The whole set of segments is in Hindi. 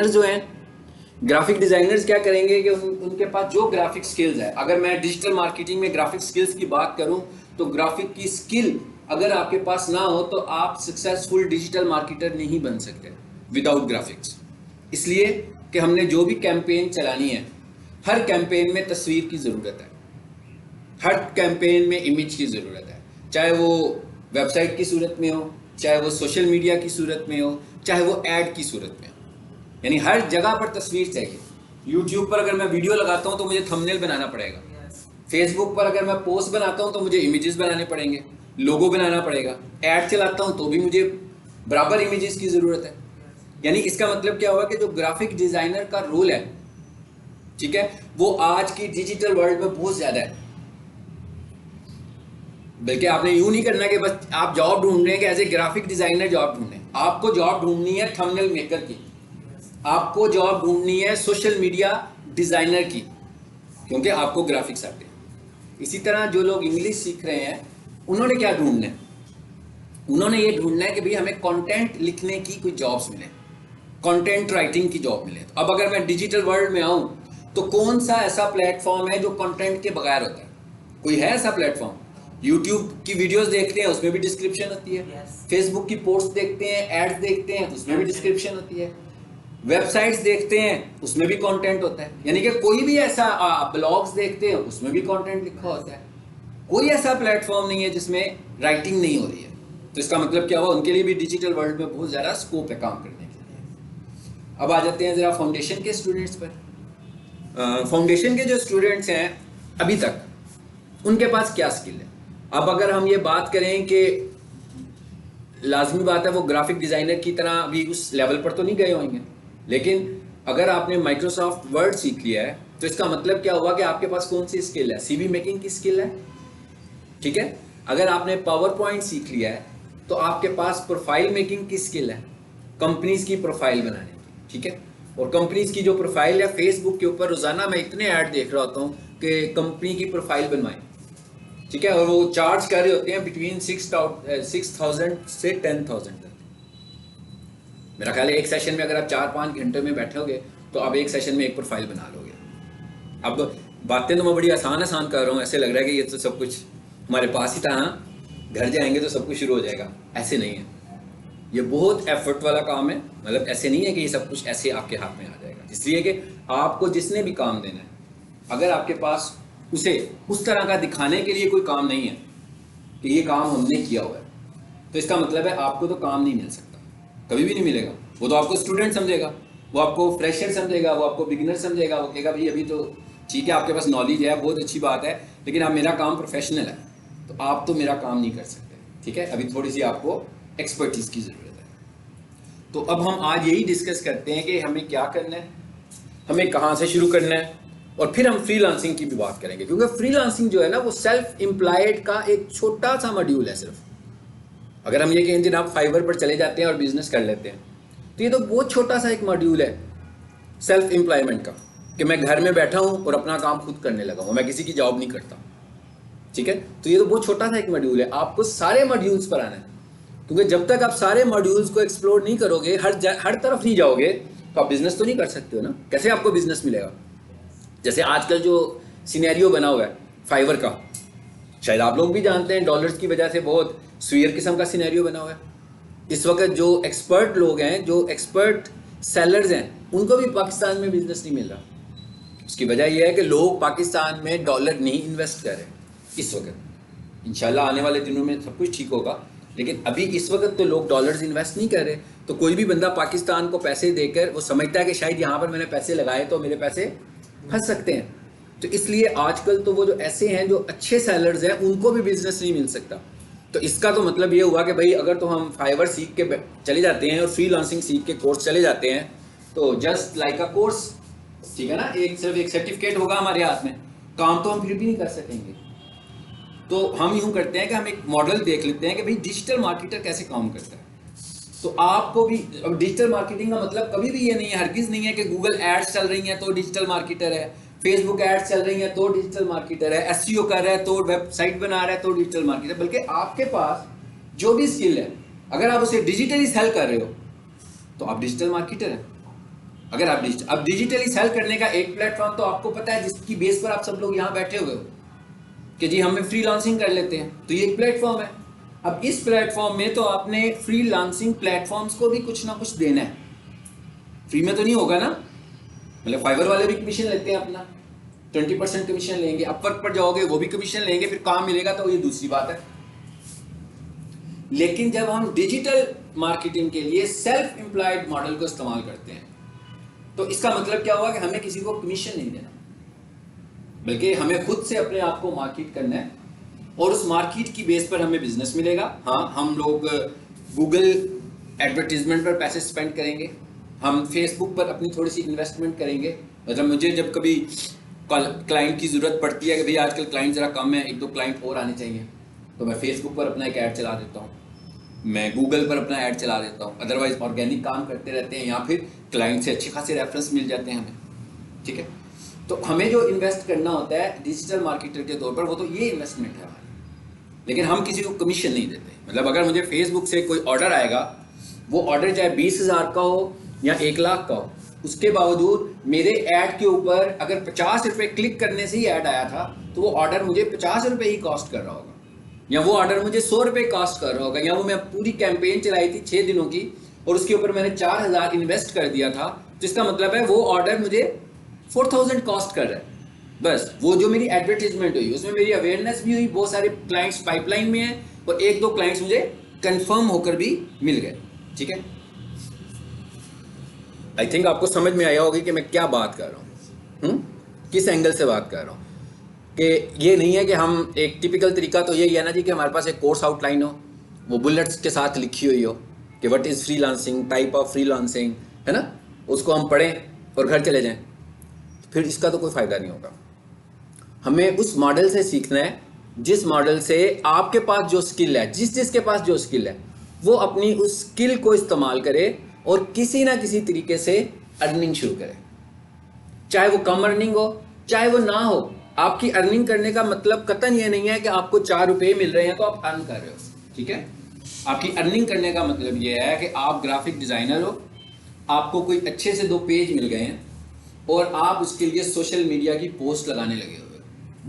जो हैं ग्राफिक डिजाइनर्स क्या करेंगे कि उनके पास जो ग्राफिक स्किल्स है, अगर मैं डिजिटल मार्केटिंग में ग्राफिक स्किल्स की बात करूं तो ग्राफिक की स्किल अगर आपके पास ना हो तो आप सक्सेसफुल डिजिटल मार्केटर नहीं बन सकते विदाउट ग्राफिक्स। इसलिए कि हमने जो भी कैंपेन चलानी है, हर कैंपेन में तस्वीर की ज़रूरत है, हर कैंपेन में इमेज की ज़रूरत है, चाहे वो वेबसाइट की सूरत में हो, चाहे वो सोशल मीडिया की सूरत में हो, चाहे वो एड की सूरत में हो। यानी हर जगह पर तस्वीर चाहिए। यूट्यूब पर अगर मैं वीडियो लगाता हूं तो मुझे थंबनेल बनाना पड़ेगा। फेसबुक पर अगर मैं पोस्ट बनाता हूं तो मुझे इमेजेस बनाने पड़ेंगे, लोगो बनाना पड़ेगा। ऐड चलाता हूं तो भी मुझे बराबर इमेजेस की ज़रूरत है। यानी इसका मतलब क्या हुआ कि जो ग्राफिक डिज़ाइनर का रोल है, ठीक है, वो आज की डिजिटल वर्ल्ड में बहुत ज़्यादा है। बल्कि आपने यूं नहीं करना कि बस आप जॉब ढूंढ रहे हैं कि as a graphic designer job ढूंढें। आपको जॉब ढूंढनी है थंबनेल मेकर की, आपको जॉब ढूंढनी है सोशल मीडिया डिज़ाइनर की, क्योंकि आपको ग्राफिक्स आते हैं। इसी तरह जो लोग इंग्लिश सीख रहे हैं उन्होंने क्या ढूंढना है? उन्होंने ये ढूंढना है कि भाई हमें कंटेंट लिखने की कोई जॉब्स मिले, कंटेंट राइटिंग की जॉब मिले। तो अब अगर मैं डिजिटल वर्ल्ड में आऊँ तो कौन सा ऐसा प्लेटफॉर्म है जो कंटेंट के बगैर होता है? कोई है ऐसा प्लेटफॉर्म? यूट्यूब की वीडियोस देखते हैं उसमें भी डिस्क्रिप्शन होती है, फेसबुक की पोस्ट देखते हैं, एड्स देखते हैं उसमें भी डिस्क्रिप्शन होती है, वेबसाइट्स देखते हैं उसमें भी कंटेंट होता है। यानी कि कोई भी ऐसा ब्लॉग्स देखते हैं उसमें भी कंटेंट लिखा होता है। कोई ऐसा प्लेटफॉर्म नहीं है जिसमें राइटिंग नहीं हो रही है। तो इसका मतलब क्या हुआ? उनके लिए भी डिजिटल वर्ल्ड में बहुत ज़्यादा स्कोप है काम करने के लिए। अब आ जाते हैं ज़रा फाउंडेशन के स्टूडेंट्स पर। फाउंडेशन के जो स्टूडेंट्स हैं अभी तक, उनके पास क्या स्किल है? अब अगर हम ये बात करें कि लाजमी बात है वो ग्राफिक डिज़ाइनर की तरह अभी उस लेवल पर तो नहीं गए होंगे, लेकिन अगर आपने माइक्रोसॉफ्ट वर्ड सीख लिया है तो इसका मतलब क्या हुआ कि आपके पास कौन सी स्किल है? सीवी मेकिंग की स्किल है, ठीक है। अगर आपने पावर पॉइंट सीख लिया है तो आपके पास प्रोफाइल मेकिंग की स्किल है, कंपनीज की प्रोफाइल बनाने की, ठीक है। और कंपनीज की जो प्रोफाइल है, फेसबुक के ऊपर रोजाना मैं इतने ऐड देख रहा होता हूँ कि कंपनी की प्रोफाइल बनवाएं, ठीक है, और वो चार्ज कर रहे होते हैं बिटवीन 6,000 से 10,000 तक। मेरा ख्याल है एक सेशन में अगर आप 4-5 घंटे में बैठोगे तो आप एक सेशन में एक प्रोफाइल बना लोगे। अब बातें तो मैं बड़ी आसान आसान कर रहा हूँ, ऐसे लग रहा है कि ये तो सब कुछ हमारे पास ही था, हाँ घर जाएंगे तो सब कुछ शुरू हो जाएगा। ऐसे नहीं है, ये बहुत एफर्ट वाला काम है। मतलब ऐसे नहीं है कि ये सब कुछ ऐसे आपके हाथ में आ जाएगा। इसलिए कि आपको जिसने भी काम देना है, अगर आपके पास उसे उस तरह का दिखाने के लिए कोई काम नहीं है कि ये काम हमने किया हुआ है, तो इसका मतलब है आपको तो काम नहीं मिल सकता, कभी भी नहीं मिलेगा। वो तो आपको स्टूडेंट समझेगा, वो आपको फ्रेशर समझेगा, वो आपको बिगिनर समझेगा, वो कहेगा भाई अभी तो ठीक है आपके पास नॉलेज है, बहुत अच्छी बात है, लेकिन अब मेरा काम प्रोफेशनल है तो आप तो मेरा काम नहीं कर सकते, ठीक है, अभी थोड़ी सी आपको एक्सपर्टीज की ज़रूरत है। तो अब हम आज यही डिस्कस करते हैं कि हमें क्या करना है, हमें कहाँ से शुरू करना है, और फिर हम फ्रीलांसिंग की भी बात करेंगे, क्योंकि फ्रीलांसिंग जो है ना वो सेल्फ एम्प्लॉयड का एक छोटा सा मॉड्यूल है सिर्फ। अगर हम ये कहें जनाब फाइवर पर चले जाते हैं और बिजनेस कर लेते हैं, तो ये तो बहुत छोटा सा एक मॉड्यूल है सेल्फ एम्प्लॉयमेंट का, कि मैं घर में बैठा हूँ और अपना काम खुद करने लगा हूँ, मैं किसी की जॉब नहीं करता, ठीक है। तो ये तो बहुत छोटा सा एक मॉड्यूल है। आपको सारे मॉड्यूल्स पर आना है, क्योंकि जब तक आप सारे मॉड्यूल्स को एक्सप्लोर नहीं करोगे, हर तरफ नहीं जाओगे, तो आप बिजनेस तो नहीं कर सकते हो ना। कैसे आपको बिजनेस मिलेगा? जैसे आजकल जो सिनेरियो बना हुआ है फाइवर का, शायद आप लोग भी जानते हैं, डॉलर्स की वजह से बहुत सुयर किस्म का सिनेरियो बना हुआ है। इस वक्त जो एक्सपर्ट लोग हैं, जो एक्सपर्ट सेलर्स हैं, उनको भी पाकिस्तान में बिजनेस नहीं मिल रहा। उसकी वजह यह है कि लोग पाकिस्तान में डॉलर नहीं इन्वेस्ट कर रहे इस वक्त। इंशाल्लाह आने वाले दिनों में सब कुछ ठीक होगा, लेकिन अभी इस वक्त तो लोग डॉलर्स इन्वेस्ट नहीं कर रहे। तो कोई भी बंदा पाकिस्तान को पैसे देकर वो समझता है कि शायद यहाँ पर मैंने पैसे लगाए तो मेरे पैसे फंस सकते हैं। तो इसलिए आजकल तो वो जो ऐसे हैं जो अच्छे सेलर्स हैं उनको भी बिजनेस नहीं मिल सकता। तो इसका तो मतलब ये हुआ कि भाई अगर तो हम फाइवर सीख के चले जाते हैं और फ्रीलांसिंग सीख के कोर्स चले जाते हैं, तो जस्ट लाइक अ कोर्स, ठीक है ना, सिर्फ एक सर्टिफिकेट होगा हमारे हाथ में, काम तो हम फिर भी नहीं कर सकेंगे। तो हम यूं करते हैं कि हम एक मॉडल देख लेते हैं कि भाई डिजिटल मार्केटर कैसे काम करता है। तो आपको भी अब डिजिटल मार्केटिंग का मतलब कभी भी ये नहीं है, हरगिज नहीं है कि गूगल एड्स चल रही हैं तो डिजिटल मार्केटर है, फेसबुक एड्स चल रही हैं तो डिजिटल मार्केटर है, एसईओ कर रहा है तो वेबसाइट बना रहा है तो डिजिटल मार्केटर। बल्कि आपके पास जो भी स्किल है, अगर आप उसे डिजिटली सेल कर रहे हो तो आप डिजिटल मार्केटर हैं। अगर आप अब डिजिटली सेल करने का एक प्लेटफॉर्म तो आपको पता है, जिसकी बेस पर आप सब लोग यहाँ बैठे हुए हो कि जी हमें फ्रीलांसिंग कर लेते हैं, तो ये एक प्लेटफॉर्म है। अब इस प्लेटफॉर्म में तो आपने फ्रीलांसिंग प्लेटफॉर्म्स को भी कुछ ना कुछ देना है, फ्री में तो नहीं होगा ना। मतलब फाइवर वाले भी कमीशन लेते हैं अपना, 20% कमीशन लेंगे, अपवर्क पर जाओगे वो भी कमीशन लेंगे, फिर काम मिलेगा तो ये दूसरी बात है। लेकिन जब हम डिजिटल मार्केटिंग के लिए सेल्फ एम्प्लॉयड मॉडल को इस्तेमाल करते हैं तो इसका मतलब क्या हुआ कि हमें किसी को कमीशन नहीं देना, बल्कि हमें खुद से अपने आप को मार्केट करना है और उस मार्केट की बेस पर हमें बिजनेस मिलेगा। हाँ, हम लोग गूगल एडवर्टीजमेंट पर पैसे स्पेंड करेंगे, हम फेसबुक पर अपनी थोड़ी सी इन्वेस्टमेंट करेंगे। मतलब मुझे जब कभी क्लाइंट की ज़रूरत पड़ती है कि भाई आजकल क्लाइंट ज़रा कम है, एक दो क्लाइंट और आने चाहिए, तो मैं फेसबुक पर अपना एक ऐड चला देता हूँ, मैं गूगल पर अपना ऐड चला देता हूँ। अदरवाइज ऑर्गेनिक काम करते रहते हैं, या फिर क्लाइंट से अच्छे खासे रेफरेंस मिल जाते हैं हमें, ठीक है। तो हमें जो इन्वेस्ट करना होता है डिजिटल मार्केटर के तौर पर, वो तो ये इन्वेस्टमेंट है हमारी, लेकिन हम किसी को कमीशन नहीं देते। मतलब अगर मुझे फेसबुक से कोई ऑर्डर आएगा, वो ऑर्डर चाहे 20,000 का हो या 1,00,000 का हो, उसके बावजूद मेरे ऐड के ऊपर अगर 50 रुपये क्लिक करने से ही ऐड आया था, तो वो ऑर्डर मुझे 50 रुपये ही कॉस्ट कर रहा होगा, या वो ऑर्डर मुझे 100 रुपये कॉस्ट कर रहा होगा, या वो मैं पूरी कैंपेन चलाई थी 6 दिनों की और उसके ऊपर मैंने 4,000 इन्वेस्ट कर दिया था, तो इसका मतलब है वो ऑर्डर मुझे 4,000 कॉस्ट कर रहा है। बस वो जो मेरी एडवर्टीजमेंट हुई उसमें मेरी अवेयरनेस भी हुई, बहुत सारे क्लाइंट्स पाइपलाइन में हैं और एक दो क्लाइंट्स मुझे कंफर्म होकर भी मिल गए, ठीक है। आई थिंक आपको समझ में आया होगी कि मैं क्या बात कर रहा हूँ, किस एंगल से बात कर रहा हूँ। कि ये नहीं है कि हम एक टिपिकल तरीका तो यही है ना जी कि हमारे पास एक कोर्स आउटलाइन हो, वो बुलेट्स के साथ लिखी हुई हो कि what is freelancing, type of freelancing, है ना, उसको हम पढ़ें और घर चले जाएं, फिर इसका तो कोई फ़ायदा नहीं होगा। हमें उस मॉडल से सीखना है जिस मॉडल से आपके पास जो स्किल है, जिसके पास जो स्किल है, वो अपनी उस स्किल को इस्तेमाल करे और किसी ना किसी तरीके से अर्निंग शुरू करे, चाहे वो कम अर्निंग हो चाहे वो ना हो। आपकी अर्निंग करने का मतलब कतई ये नहीं है कि आपको 4 रुपये मिल रहे हैं तो आप अर्न कर रहे हो, ठीक है। आपकी अर्निंग करने का मतलब ये है कि आप ग्राफिक डिज़ाइनर हो, आपको कोई अच्छे से 2 पेज मिल गए हैं और आप उसके लिए सोशल मीडिया की पोस्ट लगाने लगे हुए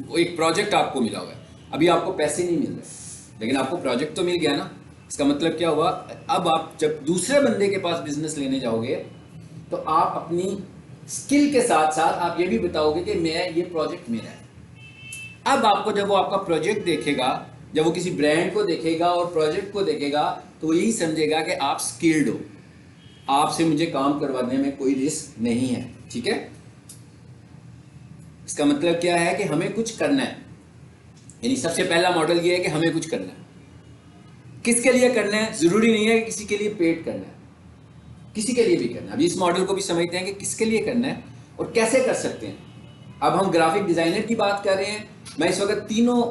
हो, एक प्रोजेक्ट आपको मिला हुआ है, अभी आपको पैसे नहीं मिल रहे लेकिन आपको प्रोजेक्ट तो मिल गया ना। इसका मतलब क्या हुआ, अब आप जब दूसरे बंदे के पास बिजनेस लेने जाओगे तो आप अपनी स्किल के साथ साथ आप ये भी बताओगे कि मैं ये प्रोजेक्ट मेरा है। अब आपको जब वो आपका प्रोजेक्ट देखेगा, जब वो किसी ब्रांड को देखेगा और प्रोजेक्ट को देखेगा, तो वो यही समझेगा कि आप स्किल्ड हो, आपसे मुझे काम करवाने में कोई रिस्क नहीं है, ठीक है। इसका मतलब क्या है कि हमें कुछ करना है, यानी सबसे पहला मॉडल ये है कि हमें कुछ करना है। किसके लिए करना है, जरूरी नहीं है कि किसी के लिए पेड करना है, किसी के लिए भी करना है। अभी इस मॉडल को भी समझते हैं कि किसके लिए करना है और कैसे कर सकते हैं। अब हम ग्राफिक डिजाइनर की बात कर रहे हैं, मैं इस वक्त तीनों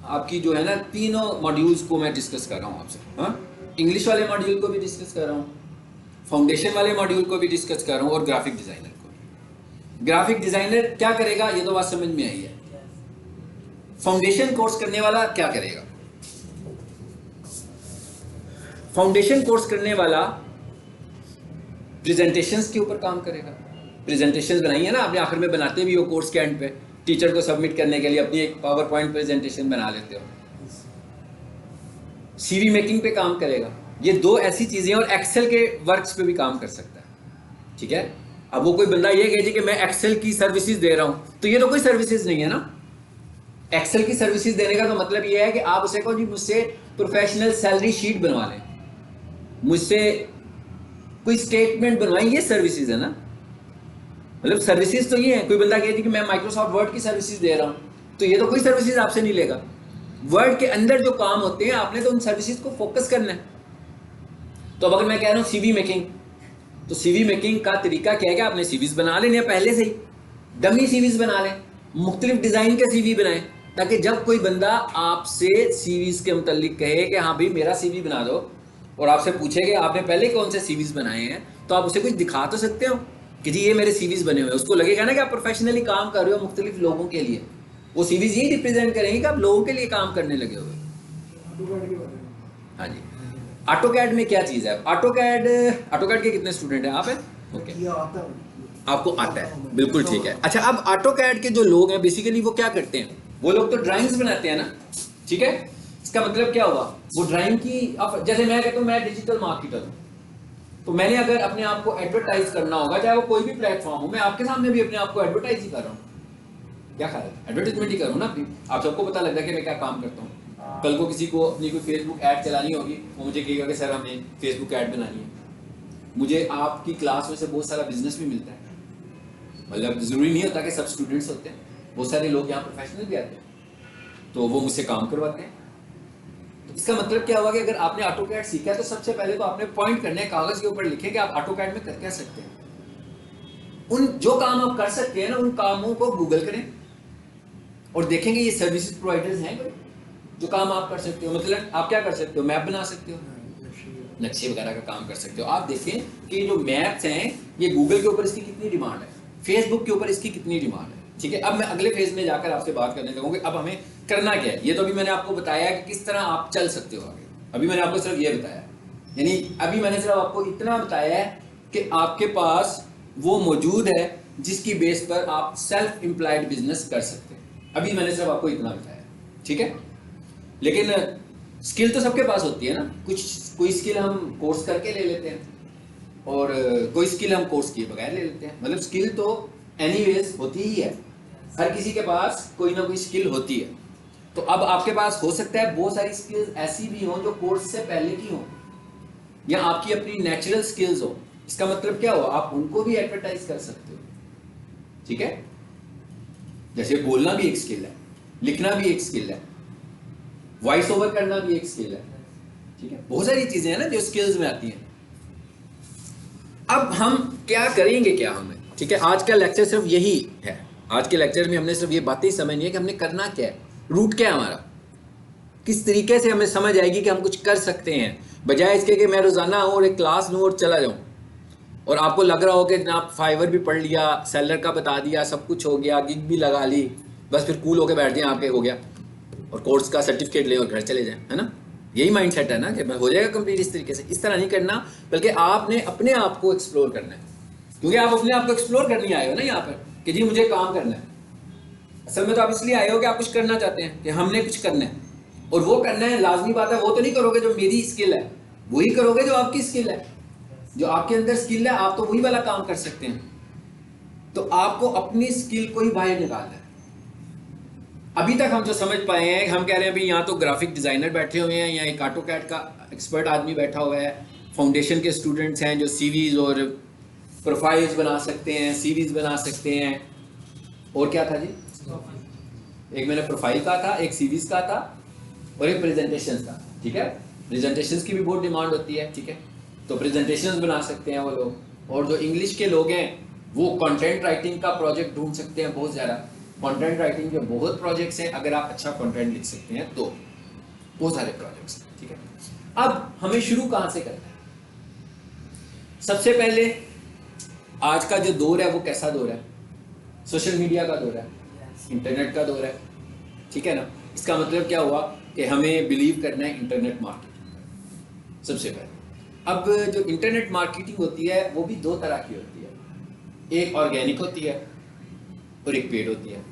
आपकी जो है ना, तीनों मॉड्यूल्स को मैं डिस्कस कर रहा हूँ आपसे। हाँ, इंग्लिश वाले मॉड्यूल को भी डिस्कस कर रहा हूँ, फाउंडेशन वाले मॉड्यूल को भी डिस्कस कर रहा हूँ और ग्राफिक डिजाइनर को। ग्राफिक डिजाइनर क्या करेगा ये तो बात समझ में आई है। फाउंडेशन कोर्स करने वाला क्या करेगा, फाउंडेशन कोर्स करने वाला प्रेजेंटेशंस के ऊपर काम करेगा। प्रेजेंटेशंस बनाई है ना आपने, आखिर में बनाते भी हो कोर्स के एंड पे, टीचर को सबमिट करने के लिए अपनी एक पावर पॉइंट प्रेजेंटेशन बना लेते हो। सीवी मेकिंग पे काम करेगा। ये 2 ऐसी चीजें, और एक्सेल के वर्क्स पे भी काम कर सकता है, ठीक है। अब वो कोई बंदा ये कहे जी कि मैं एक्सेल की सर्विसेज दे रहा हूं, तो ये तो कोई सर्विसेज नहीं है ना। एक्सेल की सर्विसेज देने का तो मतलब ये है कि आप उसे कहो जी मुझसे प्रोफेशनल सैलरी शीट बनवा लें, मुझसे कोई स्टेटमेंट बनवाएं, ये सर्विसेज है ना। मतलब सर्विसेज तो ये है, कोई बंदा कहती कि मैं माइक्रोसॉफ्ट वर्ड की सर्विसेज दे रहा हूँ, तो ये तो कोई सर्विसेज आपसे नहीं लेगा। वर्ड के अंदर जो काम होते हैं आपने तो उन सर्विसेज को फोकस करना है। तो अब अगर मैं कह रहा हूँ सीवी मेकिंग, तो सीवी मेकिंग का तरीका क्या है कि आपने सीवीज बना लेने पहले से ही, डमी सीवीज बना लें, मुख्तलिफ डिजाइन के सीवी बनाएं, ताकि जब कोई बंदा आपसे सीवीज के मुतालिक कहे कि हाँ भाई मेरा सीवी बना दो, और आपसे पूछे कि आपने पहले कौन से सीवीज बनाए हैं, तो आप उसे कुछ दिखा तो सकते हो कि जी ये मेरे सीवीज बने हुए हैं। उसको लगेगा ना कि आप प्रोफेशनली काम कर रहे हो मुख्तलिफ लोगों के लिए। वो सीवीज यही रिप्रेजेंट करेंगे कि आप लोगों के लिए काम करने लगे हुए। हाँ जी, ऑटोकैड में क्या चीज़ है? ऑटोकैड के कितने स्टूडेंट हैं? आप हैं? ओके, आपको आता है, बिल्कुल ठीक है। अच्छा, अब ऑटो कैड के जो लोग हैं बेसिकली वो क्या करते हैं, वो लोग तो ड्राइंग्स बनाते हैं ना, ठीक है। इसका मतलब क्या हुआ, वो ड्राइंग की, अब जैसे मैं कहता हूँ मैं डिजिटल मार्केटर हूँ, तो मैंने अगर अपने आप को एडवर्टाइज करना होगा, चाहे वो कोई भी प्लेटफॉर्म हो, मैं आपके सामने भी अपने आप को एडवर्टाइज ही कर रहा हूँ, क्या ख्याल है, एडवर्टाइजमेंट ही करूँ ना अपनी, आप सबको पता लग रहा है कि मैं क्या काम करता हूँ। कल को किसी को अपनी कोई फेसबुक ऐड चलानी होगी, वो मुझे कहेगा कि सर हमें फेसबुक ऐड बनानी है, मुझे आपकी क्लास में से बहुत सारा बिजनेस भी मिलता है, मतलब जरूरी नहीं होता कि सब स्टूडेंट्स होते हैं, बहुत सारे लोग यहाँ प्रोफेशनल भी आते हैं, तो वो मुझसे काम करवाते हैं। तो इसका मतलब क्या हुआ कि अगर आपने ऑटो कैड सीखा है तो सबसे पहले तो आपने पॉइंट करने कागज के ऊपर लिखे कि आप ऑटो कैड में कर क्या सकते हैं। उन जो काम आप कर सकते हैं ना, उन कामों को गूगल करें और देखेंगे ये सर्विसेज प्रोवाइडर्स हैं कोई जो काम आप कर सकते हो। मतलब आप क्या कर सकते हो, मैप बना सकते हो, नक्शे वगैरह का काम कर सकते हो। आप देखें कि जो मैप्स हैं ये गूगल के ऊपर इसकी कितनी डिमांड है, फेसबुक के ऊपर इसकी कितनी डिमांड है, ठीक है। अब मैं अगले फेज में जाकर आपसे बात करने लगूंगी अब हमें करना क्या है। ये तो अभी मैंने आपको बताया कि किस तरह आप चल सकते हो आगे, अभी मैंने आपको सिर्फ ये बताया, यानी अभी मैंने सिर्फ आपको इतना बताया है कि आपके पास वो मौजूद है जिसकी बेस पर आप सेल्फ एम्प्लॉयड बिजनेस कर सकते हैं। अभी मैंने सिर्फ आपको इतना बताया, ठीक है। लेकिन स्किल तो सबके पास होती है ना, कुछ कोई स्किल हम कोर्स करके ले लेते हैं और कोई स्किल हम कोर्स किए बगैर ले लेते हैं। मतलब स्किल तो एनीवेज होती ही है, हर किसी के पास कोई ना कोई स्किल होती है। तो अब आपके पास हो सकता है बहुत सारी स्किल्स ऐसी भी हों जो कोर्स से पहले की हों, या आपकी अपनी नेचुरल स्किल्स हो। इसका मतलब क्या हो, आप उनको भी एडवर्टाइज कर सकते हो, ठीक है। जैसे बोलना भी एक स्किल है, लिखना भी एक स्किल है, वॉइस ओवर करना भी एक स्किल है, ठीक है। बहुत सारी चीजें हैं ना जो स्किल्स में आती हैं। अब हम क्या करेंगे, क्या हमें, ठीक है, आज का लेक्चर सिर्फ यही है। आज के लेक्चर में हमने सिर्फ ये बातें ही समझनी है कि हमने करना क्या है, रूट क्या है हमारा, किस तरीके से हमें समझ आएगी कि हम कुछ कर सकते हैं, बजाय इसके कि मैं रोजाना आऊँ और एक क्लास लूँ और चला जाऊँ और आपको लग रहा हो कि जनाब फाइवर भी पढ़ लिया, सेलर का बता दिया, सब कुछ हो गया, गिग भी लगा ली, बस फिर कूल होके बैठ जाए आपके, हो गया, और कोर्स का सर्टिफिकेट लें और घर चले जाएं, है ना। यही माइंडसेट है ना कि हो जाएगा कंप्लीट इस तरीके से। इस तरह नहीं करना, बल्कि आपने अपने आप को एक्सप्लोर करना है, क्योंकि आप अपने आप को एक्सप्लोर करने आए हो ना यहाँ पर कि जी मुझे काम करना है। असल में तो आप इसलिए आए हो कि आप कुछ करना चाहते हैं कि हमने कुछ करना है, और वो करना है लाजमी बात है, वो तो नहीं करोगे जो मेरी स्किल है, वही करोगे जो आपकी स्किल है, जो आपके अंदर स्किल है आप तो वही वाला काम कर सकते हैं। तो आपको अपनी स्किल को ही बाहर निकालना है। अभी तक हम जो समझ पाए हैं, हम कह रहे हैं भाई यहाँ तो ग्राफिक डिजाइनर बैठे हुए हैं, यहाँ एक ऑटोकैड का एक्सपर्ट आदमी बैठा हुआ है, फाउंडेशन के स्टूडेंट्स हैं जो सीवीज और प्रोफाइल्स बना सकते हैं, सीवीज बना सकते हैं, और क्या था जी, एक मैंने प्रोफाइल का था, एक सीवीज का था, और एक प्रेजेंटेशन का, ठीक है। प्रेजेंटेशन की भी बहुत डिमांड होती है, ठीक है, तो प्रेजेंटेशन बना सकते हैं वो लोग। और जो इंग्लिश के लोग हैं वो कंटेंट राइटिंग का प्रोजेक्ट ढूंढ सकते हैं, बहुत ज़्यादा कंटेंट राइटिंग के बहुत प्रोजेक्ट्स हैं, अगर आप अच्छा कंटेंट लिख सकते हैं तो बहुत सारे प्रोजेक्ट्स हैं, ठीक है। अब हमें शुरू कहाँ से करना है, सबसे पहले आज का जो दौर है वो कैसा दौर है, सोशल मीडिया का दौर है, इंटरनेट का दौर है, ठीक है ना। इसका मतलब क्या हुआ कि हमें बिलीव करना है इंटरनेट मार्केटिंग सबसे पहले। अब जो इंटरनेट मार्केटिंग होती है वो भी दो तरह की होती है, एक ऑर्गेनिक होती है और एक पेड होती है,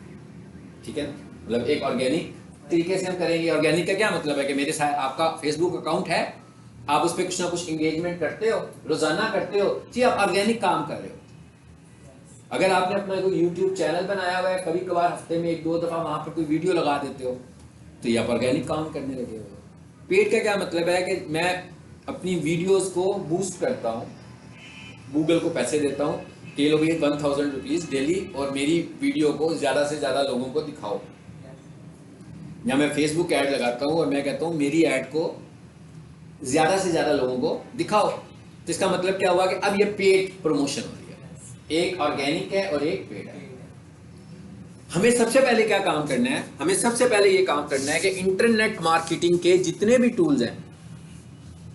ठीक है ना। मतलब एक ऑर्गेनिक तरीके से हम करेंगे, ऑर्गेनिक का क्या मतलब है कि मेरे साथ आपका फेसबुक अकाउंट है, आप उस पर कुछ ना कुछ इंगेजमेंट करते हो, रोजाना करते हो, जी आप ऑर्गेनिक काम कर रहे हो। अगर आपने अपना कोई यूट्यूब चैनल बनाया हुआ है, कभी कभार हफ्ते में एक दो दफा वहां पर कोई वीडियो लगा देते हो, तो ये आप ऑर्गेनिक काम करने लगे हो। पेड का क्या मतलब है कि मैं अपनी वीडियोस को बूस्ट करता हूँ, गूगल को पैसे देता हूँ कि ये लोग ये 1000 रुपीज़ डेली और मेरी वीडियो को ज़्यादा से ज़्यादा लोगों को दिखाओ, या मैं फेसबुक ऐड लगाता हूँ और मैं कहता हूँ मेरी ऐड को ज़्यादा से ज़्यादा लोगों को दिखाओ। तो इसका मतलब क्या हुआ कि अब ये पेड प्रमोशन हो रही है, एक ऑर्गेनिक है और एक पेड है। हमें सबसे पहले क्या काम करना है, हमें सबसे पहले ये काम करना है कि इंटरनेट मार्केटिंग के जितने भी टूल्स हैं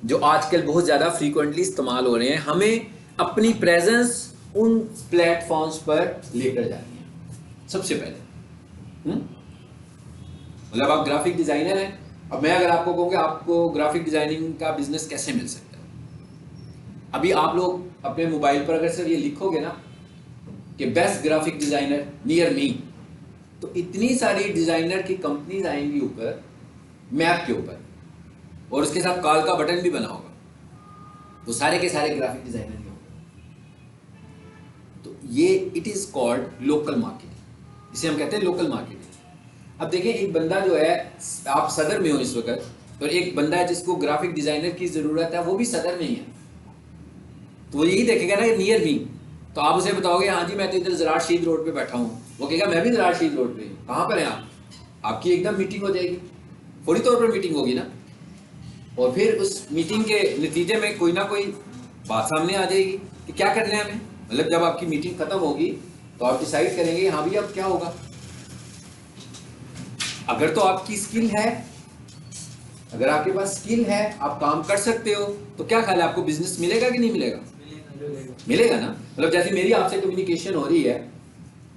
जो आजकल बहुत ज़्यादा फ्रीक्वेंटली इस्तेमाल हो रहे हैं, हमें अपनी प्रेजेंस उन प्लेटफॉर्म्स पर लेकर जानी है सबसे पहले। मतलब आप ग्राफिक डिजाइनर हैं, अब मैं अगर आपको कहूँ कि आपको ग्राफिक डिजाइनिंग का बिजनेस कैसे मिल सकता है, अभी आप लोग अपने मोबाइल पर अगर सिर्फ ये लिखोगे ना कि best graphic designer near me, तो इतनी सारी डिजाइनर की कंपनीज आएंगी ऊपर मैप के ऊपर, और उसके साथ कॉल का बटन भी बना होगा, तो सारे के सारे ग्राफिक डिजाइनर ही होंगे। तो ये it is called local marketing, इसे हम कहते हैं लोकल मार्केटिंग। अब देखिए, एक बंदा जो है, आप सदर में हो इस वक्त, और एक बंदा है जिसको ग्राफिक डिजाइनर की जरूरत है, वो भी सदर में ही है, तो वो यही देखेगा ना नियर मी। तो आप उसे बताओगे हाँ जी मैं तो इधर ज़रार शहीद रोड पे बैठा हूँ, वो कहेगा मैं भी ज़रार शहीद रोड पे हूँ। कहाँ पर हैं आप? आपकी एकदम मीटिंग हो जाएगी, फौरी तौर पर मीटिंग होगी ना, और फिर उस मीटिंग के नतीजे में कोई ना कोई बात सामने आ जाएगी कि क्या करना है हमें। मतलब जब आपकी मीटिंग खत्म होगी तो आप डिसाइड करेंगे हाँ भैया अब क्या होगा। अगर तो आपकी स्किल है, अगर आपके पास स्किल है, आप काम कर सकते हो, तो क्या ख्याल है आपको बिजनेस मिलेगा कि नहीं मिलेगा? मिलेगा ना। मतलब जैसे मेरी आपसे कम्युनिकेशन हो रही है,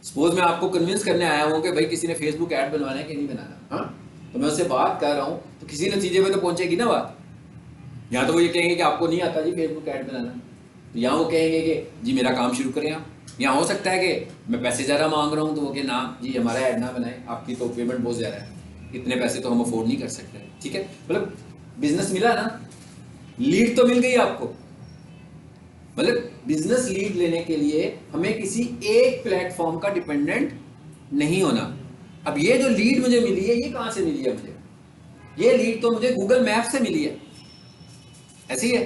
सपोज मैं आपको कन्विंस करने आया हूँ कि भाई किसी ने फेसबुक ऐड बनवाना है कि नहीं बनाना, हाँ, तो मैं उससे बात कर रहा हूँ, तो किसी नतीजे पे तो पहुंचेगी ना बात। यहाँ तो वो ये कहेंगे कि आपको नहीं आता जी फेसबुक ऐड बनाना, तो यहाँ वो कहेंगे कि जी मेरा काम शुरू करें आप। यहाँ हो सकता है कि मैं पैसे ज़्यादा मांग रहा हूँ, तो वो कि ना जी हमारा ऐड ना बनाए, आपकी तो पेमेंट बहुत ज़्यादा है, इतने पैसे तो हम अफोर्ड नहीं कर सकते। ठीक है, मतलब बिजनेस मिला ना, लीड तो मिल गई आपको। मतलब बिजनेस लीड लेने के लिए हमें किसी एक प्लेटफॉर्म का डिपेंडेंट नहीं होना। अब ये जो लीड मुझे मिली है, ये कहां से मिली है मुझे? ये लीड तो मुझे गूगल मैप से मिली है, ऐसी है।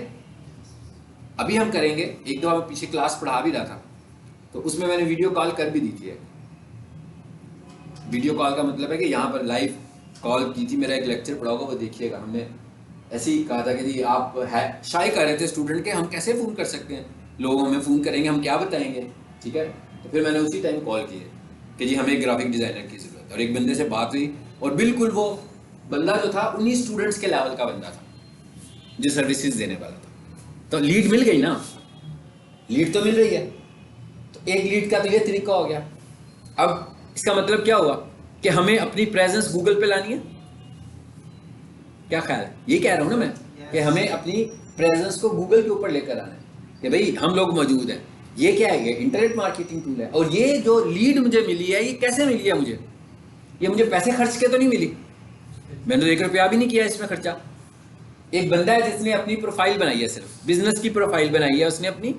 अभी हम करेंगे, एक दो मैं पीछे क्लास पढ़ा भी रहा था, तो उसमें मैंने वीडियो कॉल कर भी दी थी। वीडियो कॉल का मतलब है कि यहाँ पर लाइव कॉल की थी, मेरा एक लेक्चर पढ़ा होगा वो देखिएगा। हमने ऐसे ही कहा था कि जी आप है शाय कर रहे थे स्टूडेंट के हम कैसे फ़ोन कर सकते हैं, लोग हमें फ़ोन करेंगे हम क्या बताएंगे। ठीक है, तो फिर मैंने उसी टाइम कॉल किए कि जी हमें एक ग्राफिक डिज़ाइनर की ज़रूरत है, और एक बंदे से बात हुई, और बिल्कुल वो बंदा जो था 19 स्टूडेंट्स के लेवल का बंदा था जो सर्विसेज देने वाला था। तो लीड मिल गई ना, लीड तो मिल रही है। तो एक लीड का तो ये तरीका हो गया। अब इसका मतलब क्या हुआ कि हमें अपनी प्रेजेंस गूगल पे लानी है। क्या ख्याल है? ये कह रहा हूं ना मैं कि हमें अपनी प्रेजेंस को गूगल के ऊपर लेकर आना है कि भाई हम लोग मौजूद हैं। ये क्या है? ये इंटरनेट मार्केटिंग टूल है। और ये जो लीड मुझे मिली है, ये कैसे मिली है मुझे? ये मुझे पैसे खर्च के तो नहीं मिली, मैंने तो 1 रुपया भी नहीं किया इसमें खर्चा। एक बंदा है जिसने अपनी प्रोफाइल बनाई है, सिर्फ बिजनेस की प्रोफाइल बनाई है उसने अपनी,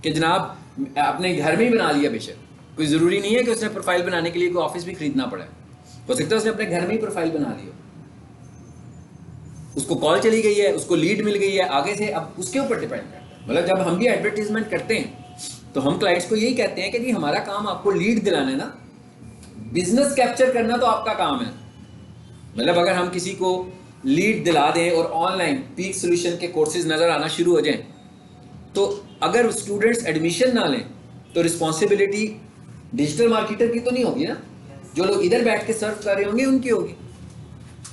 कि जनाब अपने घर में ही बना लिया। बेशक कोई ज़रूरी नहीं है कि उसने प्रोफाइल बनाने के लिए कोई ऑफिस भी खरीदना पड़े, हो सकता है उसने अपने घर में ही प्रोफाइल बना ली हो, उसको कॉल चली गई है, उसको लीड मिल गई है आगे से। अब उसके ऊपर डिपेंड करता है। मतलब जब हम भी एडवर्टीजमेंट करते हैं तो हम क्लाइंट्स को यही कहते हैं कि जी हमारा काम आपको लीड दिलाना है ना, बिजनेस कैप्चर करना तो आपका काम है। मतलब अगर हम किसी को लीड दिला दें और ऑनलाइन पीक सोल्यूशन के कोर्सेज नज़र आना शुरू हो जाएं, तो अगर स्टूडेंट्स एडमिशन ना लें तो रिस्पॉन्सिबिलिटी डिजिटल मार्केटर की तो नहीं होगी ना, जो लोग इधर बैठ के सर्व कर रहे होंगे उनकी होगी,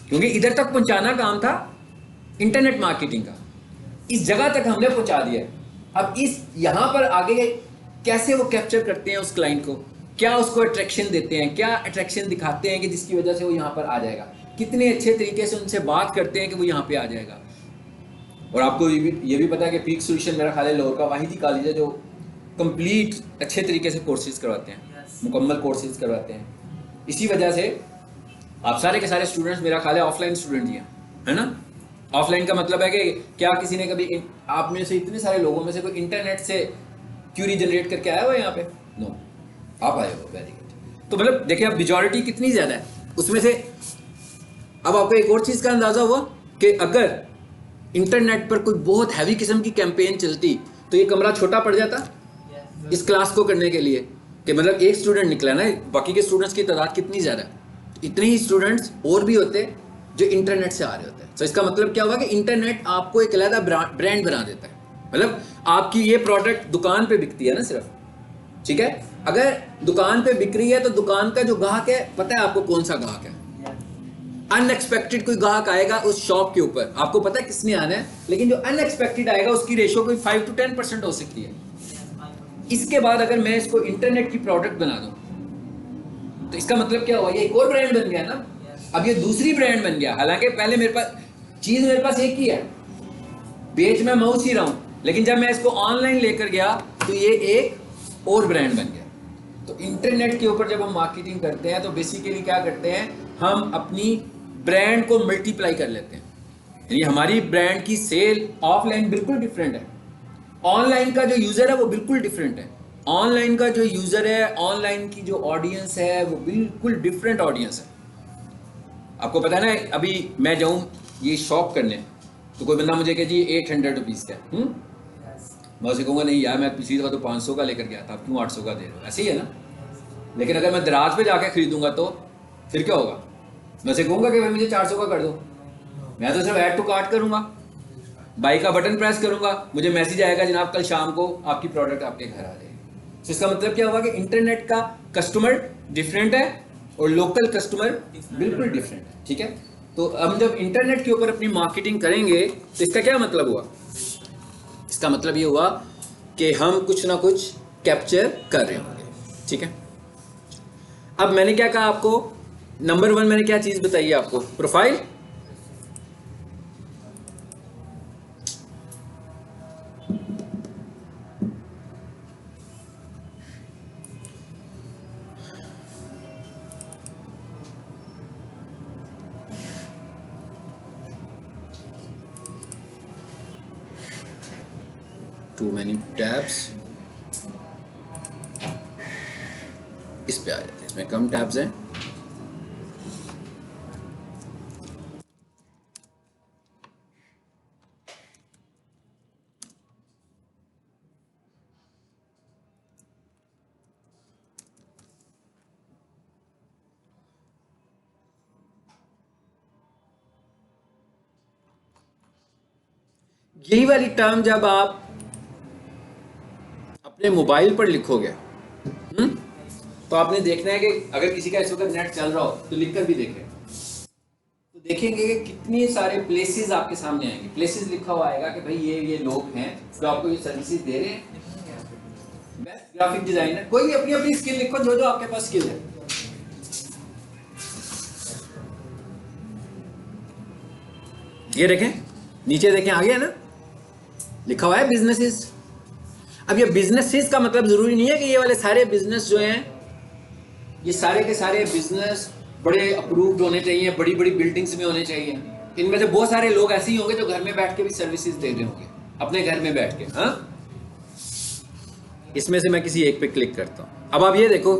क्योंकि इधर तक पहुंचाना काम था इंटरनेट मार्केटिंग का। इस जगह तक हमने पहुंचा दिया। अब इस यहाँ पर आगे कैसे वो कैप्चर करते हैं उस क्लाइंट को, क्या उसको अट्रैक्शन देते हैं, क्या अट्रैक्शन दिखाते हैं कि जिसकी वजह से वो यहाँ पर आ जाएगा, कितने अच्छे तरीके से उनसे बात करते हैं कि वो यहाँ पे आ जाएगा। और आपको ये भी पता है कि पीक सोल्यूशन मेरा ख्याल है लाहौर का वाहिद ही कॉलेज है जो कंप्लीट अच्छे तरीके से कोर्सेज करवाते हैं, मुकम्मल कोर्सेज करवाते हैं। इसी वजह से आप सारे के सारे स्टूडेंट्स मेरा ख्याल है ऑफलाइन स्टूडेंट ही हैं, है ना। ऑफलाइन का मतलब है कि क्या किसी ने कभी आप में से इतने सारे लोगों में से कोई इंटरनेट से क्यूरी जनरेट करके आया हुआ है यहाँ पे? नो, आप आए हो, वेरी गुड। तो मतलब देखिए अब मेजॉरिटी कितनी ज़्यादा है उसमें से। अब आपको एक और चीज़ का अंदाज़ा हुआ कि अगर इंटरनेट पर कोई बहुत हैवी किस्म की कैंपेन चलती तो ये कमरा छोटा पड़ जाता इस क्लास को करने के लिए, कि मतलब एक स्टूडेंट निकला ना, बाकी के स्टूडेंट्स की तादाद कितनी ज़्यादा है, इतने ही स्टूडेंट्स और भी होते जो इंटरनेट से आ रहे होते हैं। तो इसका मतलब क्या हुआ कि इंटरनेट आपको एक अलग ब्रांड बना देता है। मतलब आपकी ये प्रोडक्ट दुकान पे बिकती है ना सिर्फ, ठीक है, अगर दुकान पे बिक रही है तो दुकान का जो ग्राहक है पता है आपको कौन सा ग्राहक है। अनएक्सपेक्टेड कोई ग्राहक आएगा उस शॉप के ऊपर, आपको पता है किसने आना है, लेकिन जो अनएक्सपेक्टेड आएगा उसकी रेशो कोई 5 to 10% हो सकती है। इसके बाद अगर मैं इसको इंटरनेट की प्रोडक्ट बना दूं तो इसका मतलब क्या हुआ, ये एक और ब्रांड बन गया ना। अब ये दूसरी ब्रांड बन गया, हालांकि पहले मेरे पास एक ही है, बेच मैं उसी रहा हूं, लेकिन जब मैं इसको ऑनलाइन लेकर गया तो ये एक और ब्रांड बन गया। इंटरनेट के ऊपर जब हम मार्केटिंग करते हैं तो बेसिकली क्या करते हैं, हम अपनी ब्रांड को मल्टीप्लाई कर लेते हैं। यानी हमारी ब्रांड की सेल ऑफलाइन बिल्कुल डिफरेंट है, ऑनलाइन का जो यूज़र है वो बिल्कुल डिफरेंट है। ऑनलाइन का जो यूज़र है, ऑनलाइन की जो ऑडियंस है वो बिल्कुल डिफरेंट ऑडियंस है। आपको पता है ना, अभी मैं जाऊँ ये शॉप करने तो कोई बंदा मुझे कहे जी 800 रुपीज़ का, मैं उसे कहूँगा नहीं यार, मैं पिछली दफ़ा तो 500 का लेकर गया था, आप क्यों 800 का दे रहे हो, ऐसे ही है ना। लेकिन अगर मैं दराज पे जाके खरीदूंगा तो फिर क्या होगा, मैं उसे कहूँगा कि भाई मुझे 400 का कर दो, मैं तो सिर्फ ऐड टू कार्ट करूँगा, बाई का बटन प्रेस करूँगा, मुझे मैसेज आएगा जनाब कल शाम को आपकी प्रोडक्ट आपके घर आ जाएगी। तो इसका मतलब क्या हुआ कि इंटरनेट का कस्टमर डिफरेंट है और लोकल कस्टमर बिल्कुल डिफरेंट है, ठीक है। तो हम जब इंटरनेट के ऊपर अपनी मार्केटिंग करेंगे तो इसका क्या मतलब हुआ, इसका मतलब ये हुआ कि हम कुछ ना कुछ कैप्चर कर रहे होंगे, ठीक है। अब मैंने क्या कहा आपको, नंबर 1 मैंने क्या चीज बताई है आपको, प्रोफाइल। टू मैनी टैब्स, इस पे आ जाते हैं, इसमें कम टैब्स हैं। यही वाली टर्म जब आप अपने मोबाइल पर लिखोगे, तो आपने देखना है कि अगर किसी का इस वक्त नेट चल रहा हो तो लिखकर भी देखें, तो देखेंगे कि कितने सारे प्लेसेस आपके सामने आएंगे। प्लेसेस लिखा हुआ आएगा कि भाई ये लोग हैं जो आपको ये सर्विसेज दे रहे हैं। बेस्ट ग्राफिक डिजाइनर, कोई भी अपनी अपनी स्किल लिखो, जो जो आपके पास स्किल है। ये देखें, नीचे देखें, आ गया ना, लिखा हुआ है बिजनेसेस। अब ये बिजनेसेस का मतलब जरूरी नहीं है कि ये वाले सारे बिजनेस जो हैं, ये सारे के सारे बिजनेस बड़े अप्रूव्ड होने चाहिए, बड़ी बड़ी बिल्डिंग्स में होने चाहिए। इनमें से बहुत सारे लोग ऐसे ही होंगे जो घर में बैठ के भी सर्विसेज दे रहे होंगे, अपने घर में बैठ के। हाँ, इसमें से मैं किसी एक पे क्लिक करता हूं। अब आप ये देखो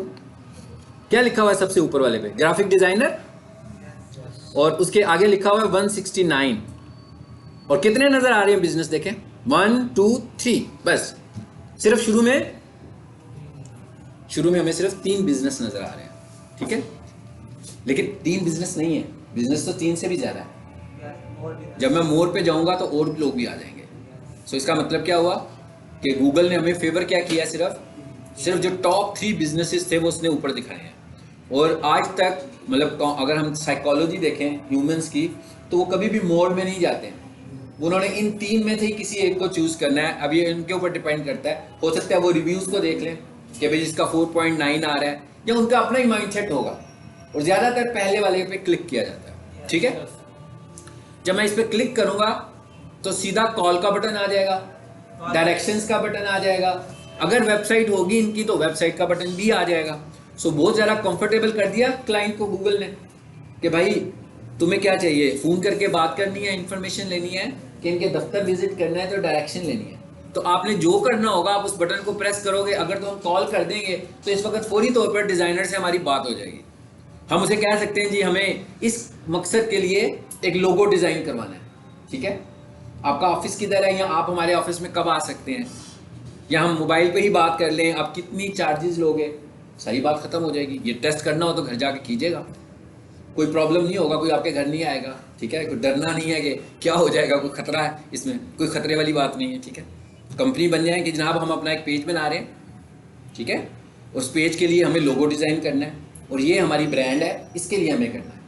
क्या लिखा हुआ है सबसे ऊपर वाले पे, ग्राफिक डिजाइनर, और उसके आगे लिखा हुआ है 169। और कितने नजर आ रहे हैं बिजनेस, देखें 1 2 3, बस सिर्फ शुरू में हमें सिर्फ 3 बिजनेस नजर आ रहे हैं, ठीक है। लेकिन 3 बिजनेस नहीं है, बिजनेस तो 3 से भी ज्यादा है। जब मैं मोर पे जाऊंगा तो और लोग भी आ जाएंगे। सो इसका मतलब क्या हुआ कि गूगल ने हमें फेवर क्या किया, सिर्फ जो टॉप 3 बिजनेसेस थे वो उसने ऊपर दिखाए हैं। और आज तक मतलब अगर हम साइकोलॉजी देखें ह्यूमंस की, तो वो कभी भी मोर में नहीं जाते हैं, उन्होंने इन 3 में से ही किसी एक को चूज करना है। अब ये इनके ऊपर डिपेंड करता है, हो सकता है वो रिव्यूज को देख लें कि भाई जिसका 4.9 आ रहा है, या उनका अपना ही माइंडसेट होगा, और ज्यादातर पहले वाले पे क्लिक किया जाता है, ठीक है। जब मैं इस पे क्लिक करूंगा तो सीधा कॉल का बटन आ जाएगा, डायरेक्शंस का बटन आ जाएगा, अगर वेबसाइट होगी इनकी तो वेबसाइट का बटन भी आ जाएगा। सो बहुत ज़्यादा कंफर्टेबल कर दिया क्लाइंट को गूगल ने कि भाई तुम्हें क्या चाहिए, फ़ोन करके बात करनी है, इन्फॉर्मेशन लेनी है, कि इनके दफ्तर विजिट करना है, तो डायरेक्शन लेनी है, तो आपने जो करना होगा आप उस बटन को प्रेस करोगे। अगर तो हम कॉल कर देंगे तो इस वक्त फौरी तौर पर डिज़ाइनर से हमारी बात हो जाएगी। हम उसे कह सकते हैं जी हमें इस मकसद के लिए एक लोगो डिज़ाइन करवाना है, ठीक है, आपका ऑफिस किधर है, या आप हमारे ऑफिस में कब आ सकते हैं, या हम मोबाइल पे ही बात कर लें, आप कितनी चार्जेस लोगे, सारी बात खत्म हो जाएगी। ये टेस्ट करना हो तो घर जाके कीजिएगा, कोई प्रॉब्लम नहीं होगा, कोई आपके घर नहीं आएगा, ठीक है। कोई डरना नहीं है कि क्या हो जाएगा, कोई खतरा है, इसमें कोई खतरे वाली बात नहीं है, ठीक है। कंपनी बन जाए कि जनाब हम अपना एक पेज बना रहे हैं, ठीक है, उस पेज के लिए हमें लोगो डिज़ाइन करना है और ये हमारी ब्रांड है, इसके लिए हमें करना है।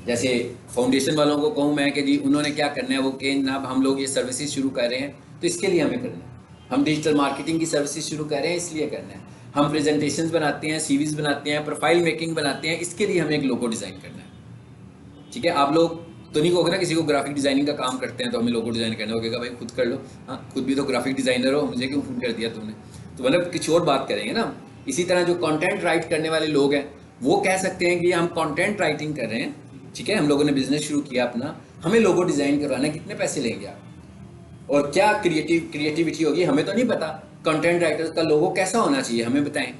जैसे फाउंडेशन वालों को कहूँ मैं कि जी उन्होंने क्या करना है, वो कि जनाब हम लोग ये सर्विसेज शुरू कर रहे हैं तो इसके लिए हमें करना है, हम डिजिटल मार्केटिंग की सर्विसेज शुरू कर रहे हैं इसलिए करना है, हम प्रेजेंटेशंस बनाते हैं, सीवीज बनाते हैं, प्रोफाइल मेकिंग बनाते हैं, इसके लिए हमें एक लोगो डिज़ाइन करना है, ठीक है। आप लोग तो नहीं कहोगे ना किसी को ग्राफिक डिज़ाइनिंग का काम करते हैं तो हमें लोगो डिज़ाइन करना होगा, भाई खुद कर लो, हाँ खुद भी तो ग्राफिक डिज़ाइनर हो, मुझे क्यों फ़ोन कर दिया तुमने, तो मतलब कुछ और बात करेंगे ना। इसी तरह जो कंटेंट राइट करने वाले लोग हैं वो कह सकते हैं कि हम कंटेंट राइटिंग कर रहे हैं, ठीक है, हम लोगों ने बिजनेस शुरू किया अपना, हमें लोगो डिज़ाइन करवाना है, कितने पैसे लेंगे आप और क्या क्रिएटिविटी होगी हमें तो नहीं पता। कंटेंट राइटर का लोगो कैसा होना चाहिए हमें बताएं।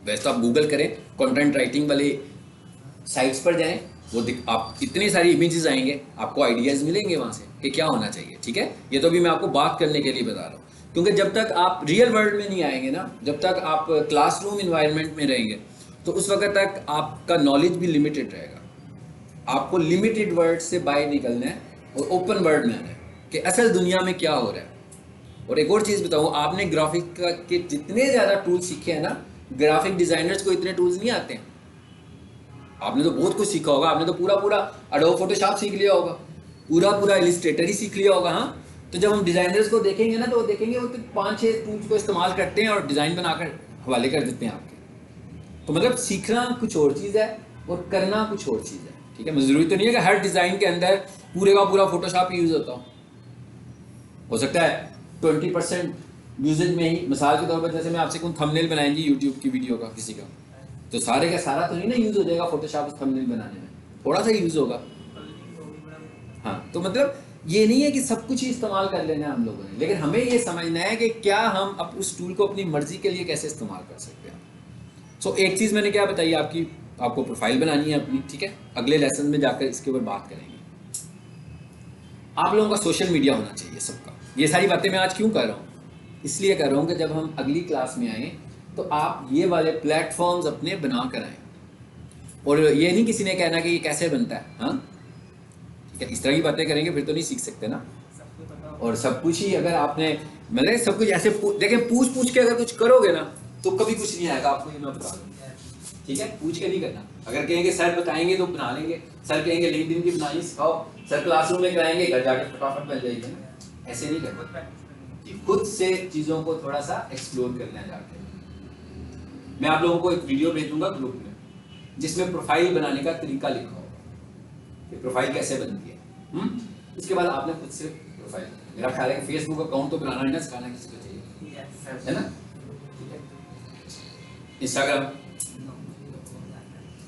वैसे तो आप गूगल करें, कंटेंट राइटिंग वाले साइट्स पर जाएं, वो आप इतनी सारी इमेजेस आएंगे, आपको आइडियाज़ मिलेंगे वहाँ से कि क्या होना चाहिए, ठीक है। ये तो भी मैं आपको बात करने के लिए बता रहा हूँ, क्योंकि जब तक आप रियल वर्ल्ड में नहीं आएंगे ना, जब तक आप क्लासरूम इन्वायरमेंट में रहेंगे तो उस वक्त तक आपका नॉलेज भी लिमिटेड रहेगा। आपको लिमिटेड वर्ड से बाहर निकलना है और ओपन वर्ड में आना है कि असल दुनिया में क्या हो रहा है। और एक और चीज़ बताऊँ, आपने ग्राफिक के जितने ज़्यादा टूल्स सीखे हैं ना, ग्राफिक डिज़ाइनर्स को इतने टूल्स नहीं आते हैं। आपने तो बहुत कुछ सीखा होगा, आपने तो पूरा एडोब फोटोशॉप सीख लिया होगा, पूरा इलिस्ट्रेटर ही सीख लिया होगा। हाँ, तो जब हम डिज़ाइनर्स को देखेंगे ना तो वो देखेंगे वो तो 5-6 टूल्स को इस्तेमाल करते हैं और डिज़ाइन बनाकर हवाले कर देते हैं आपके। तो मतलब सीखना कुछ और चीज़ है और करना कुछ और चीज़ है, ठीक है। ज़रूरी तो नहीं है कि हर डिज़ाइन के अंदर पूरे का पूरा फोटोशॉप यूज़ होता हो सकता है 20% यूजेज में ही। मिसाल के तौर पर जैसे मैं आपसे कहूँ थंबनेल बनाएंगे यूट्यूब की वीडियो का किसी का, तो सारे का सारा तो नहीं ना यूज़ हो जाएगा फोटोशॉप उस थंबनेल बनाने में, थोड़ा सा यूज़ होगा। हाँ, तो मतलब ये नहीं है कि सब कुछ ही इस्तेमाल कर लेना है हम लोगों ने, लेकिन हमें ये समझना है कि क्या हम अब उस टूल को अपनी मर्जी के लिए कैसे इस्तेमाल कर सकते हैं। सो एक चीज़ मैंने क्या बताई, आपको प्रोफाइल बनानी है अपनी, ठीक है। अगले लेसन में जाकर इसके ऊपर बात करेंगे। आप लोगों का सोशल मीडिया होना चाहिए सबका। ये सारी बातें मैं आज क्यों कर रहा हूँ, इसलिए कर रहा हूँ कि जब हम अगली क्लास में आएँ तो आप ये वाले प्लेटफॉर्म्स अपने बना कर आएँ। और ये नहीं किसी ने कहना कि ये कैसे बनता है, हाँ ठीक है, इस तरह की बातें करेंगे फिर तो नहीं सीख सकते ना। और सब कुछ ही अगर आपने मतलब सब कुछ ऐसे देखें पूछ के अगर कुछ करोगे ना तो कभी कुछ नहीं आएगा आपको, ये मैं बता दूँ, ठीक है। पूछ के नहीं करना। अगर कहेंगे सर बताएंगे तो बना लेंगे, सर कहेंगे लिंक्डइन की बनाइए सिखाओ, सर क्लासरूम में कराएंगे घर जाकर फटाफट बन जाएगी ना, ऐसे नहीं करना। खुद से चीज़ों को थोड़ा सा एक्सप्लोर करना जाके। मैं आप लोगों को एक वीडियो भेजूंगा ग्रुप में जिसमें प्रोफाइल बनाने का तरीका लिखा होगा कि प्रोफाइल कैसे बनती है। इसके बाद आपने खुद से प्रोफाइल, मेरा ख्याल है कि फेसबुक अकाउंट तो बनाना है ना, सिखाना किसी को चाहिए, है ना, ठीक है। इंस्टाग्राम,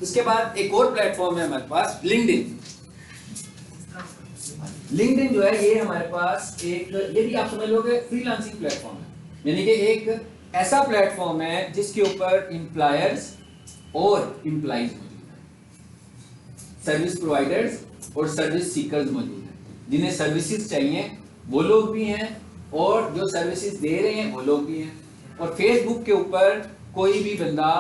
उसके बाद एक और प्लेटफॉर्म है हमारे पास लिंक्डइन। लिंक्डइन जो है ये हमारे पास एक, ये भी आप समझ लो कि फ्रीलांसिंग प्लेटफॉर्म है, यानी कि एक ऐसा प्लेटफॉर्म है जिसके ऊपर एम्प्लॉयर्स और एम्प्लॉइज मौजूद हैं, सर्विस प्रोवाइडर्स और सर्विस सीकर्स मौजूद हैं। जिन्हें सर्विसेज चाहिए वो लोग भी हैं और जो सर्विसेज दे रहे हैं वो लोग भी हैं। और फेसबुक के ऊपर कोई भी बंदा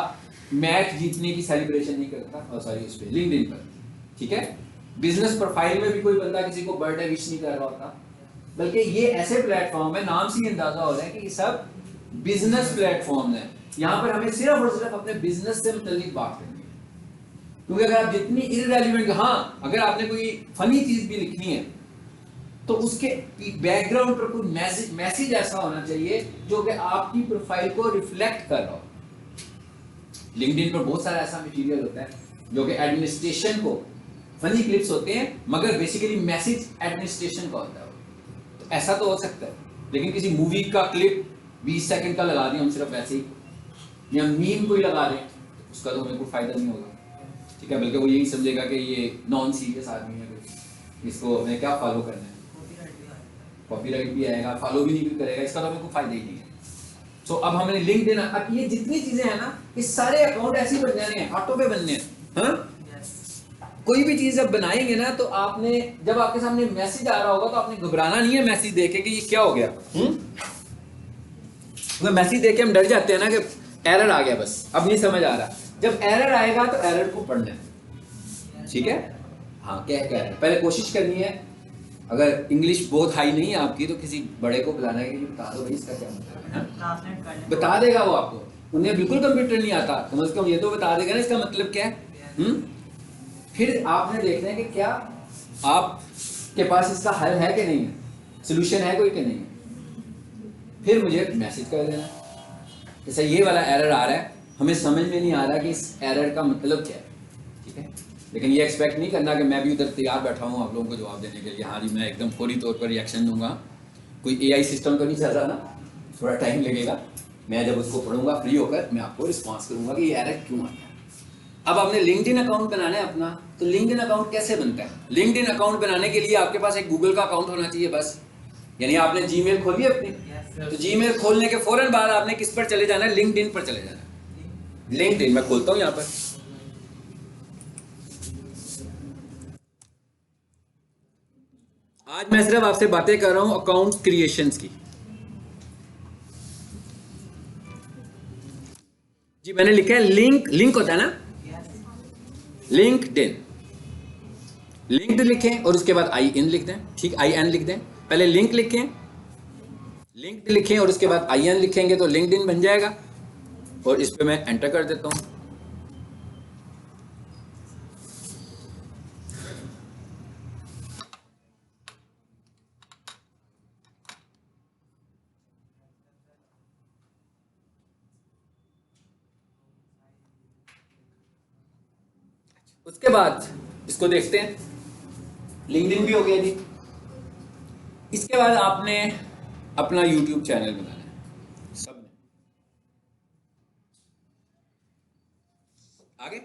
मैच जीतने की सेलिब्रेशन नहीं करता, और सॉरी उस पर लिंक्डइन पर, ठीक है। बिजनेस प्रोफाइल में भी कोई बंदा किसी को बर्थडे विश नहीं कर रहा होता, बल्कि ये ऐसे प्लेटफॉर्म है, नाम से ही अंदाजा हो रहा है कि ये सब बिजनेस प्लेटफॉर्म है। यहाँ पर हमें सिर्फ और सिर्फ अपने बिजनेस से मुताल्लिक बात करनी है, क्योंकि अगर आप जितनी इररेलेवेंट, हाँ अगर आपने कोई फनी चीज भी लिखनी है तो उसके बैकग्राउंड पर कोई मैसेज ऐसा होना चाहिए जो कि आपकी प्रोफाइल को रिफ्लेक्ट कर रहा हो। लिंक्डइन पर बहुत सारा ऐसा मटेरियल होता है जो कि एडमिनिस्ट्रेशन को, फनी क्लिप्स होते हैं मगर बेसिकली मैसेज एडमिनिस्ट्रेशन का होता है। तो ऐसा तो हो सकता है, लेकिन किसी मूवी का क्लिप 20 सेकंड का लगा दें हम सिर्फ वैसे ही, या मीम कोई लगा दें, उसका तो हमें कोई फायदा नहीं होगा, ठीक है। बल्कि वो यही समझेगा कि ये नॉन सीरियस आदमी है, इसको हमें क्या फॉलो करना है, कॉपीराइट भी आएगा, फॉलो भी नहीं करेगा, इसका तो हमें कोई फायदा ही नहीं है। सो अब हमने लिंक देना, अब ये जितनी चीजें हैं ना, ये सारे अकाउंट ऐसे ही बन जाने हैं, ऑटो पे बनने हैं, हाँ? कोई भी चीज जब बनाएंगे ना तो आपने, जब आपके सामने मैसेज आ रहा होगा तो आपने घबराना नहीं है मैसेज देखे कि ये क्या हो गया। तो मैसेज देख के हम डर जाते हैं ना कि एरर आ गया, बस अब नहीं समझ आ रहा। जब एरर आएगा तो एरर को पढ़ना है, ठीक है। हाँ, क्या है पहले कोशिश करनी है। अगर इंग्लिश बहुत हाई नहीं है आपकी तो किसी बड़े को बुलाना है कि बता दो भाई इसका क्या मतलब है, बता देगा वो आपको। उन्हें बिल्कुल कंप्यूटर नहीं आता, कम से कम ये तो बता देगा ना इसका मतलब क्या है। फिर आपने देखना है कि क्या आपके पास इसका हल है कि नहीं है, सोल्यूशन है कोई कि नहीं है। फिर मुझे मैसेज कर देना, जैसे ये वाला एरर आ रहा है, हमें समझ में नहीं आ रहा कि इस एरर का मतलब क्या है, ठीक है। लेकिन ये एक्सपेक्ट नहीं करना कि मैं भी उधर तैयार बैठा हूँ आप लोगों को जवाब देने के लिए, हाँ जी मैं एकदम फौरी तौर पर रिएक्शन दूंगा। कोई AI सिस्टम तो नहीं चल रहा ना, थोड़ा टाइम लगेगा, मैं जब उसको पढ़ूंगा फ्री होकर मैं आपको रिस्पॉन्स करूंगा कि ये एरर क्यों आता है। अब आपने लिंक्डइन अकाउंट बनाना है अपना, तो लिंक्डइन अकाउंट कैसे बनता है? लिंक्डइन अकाउंट बनाने के लिए आपके पास एक गूगल का अकाउंट होना चाहिए बस। यानी आपने जीमेल खोली अपनी, तो जीमेल खोलने के फौरन बाद आपने किस पर चले जाना है? लिंक्डइन पर चले जाना है। लिंक्डइन मैं खोलता हूं यहां पर। आज मैं सिर्फ आपसे बातें कर रहा हूं अकाउंट क्रिएशंस की। जी मैंने लिखा है लिंक, लिंक होता है ना, लिंक्डइन। लिंक्ड लिखें और उसके बाद आई इन लिख दें, ठीक, आई एन लिख दें। पहले लिंक लिखें, लिंक्ड लिखें और उसके बाद आई एन लिखेंगे तो लिंक्डइन बन जाएगा। और इस पे मैं एंटर कर देता हूं। उसके बाद इसको देखते हैं, लिंक्डइन भी हो गया जी। इसके बाद आपने अपना यूट्यूब चैनल बनाना है सब में। आगे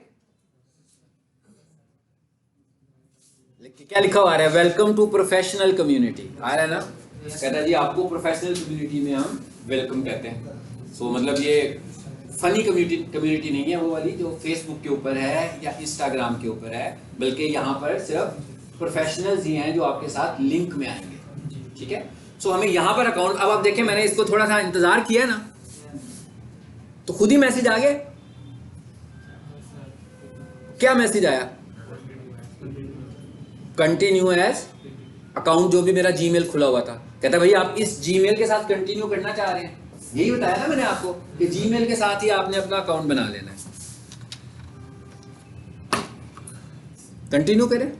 क्या लिखा हुआ आ रहा है? वेलकम टू प्रोफेशनल कम्युनिटी आ रहा है ना। कहता है जी आपको प्रोफेशनल कम्युनिटी में हम वेलकम कहते हैं। सो मतलब ये फनी कम्युनिटी नहीं है वो वाली जो फेसबुक के ऊपर है या इंस्टाग्राम के ऊपर है, बल्कि यहाँ पर सिर्फ प्रोफेशनल्स ही हैं जो आपके साथ लिंक में आएंगे, ठीक है। सो हमें यहाँ पर अकाउंट, अब आप देखें मैंने इसको थोड़ा सा इंतजार किया ना, तो खुद ही मैसेज आ गया। क्या मैसेज आया? कंटिन्यू एज अकाउंट, जो भी मेरा जीमेल खुला हुआ था। कहता भाई आप इस जीमेल के साथ कंटिन्यू करना चाह रहे हैं, यही बताया ना मैंने आपको कि जीमेल के साथ ही आपने अपना अकाउंट बना लेना है। कंटिन्यू करें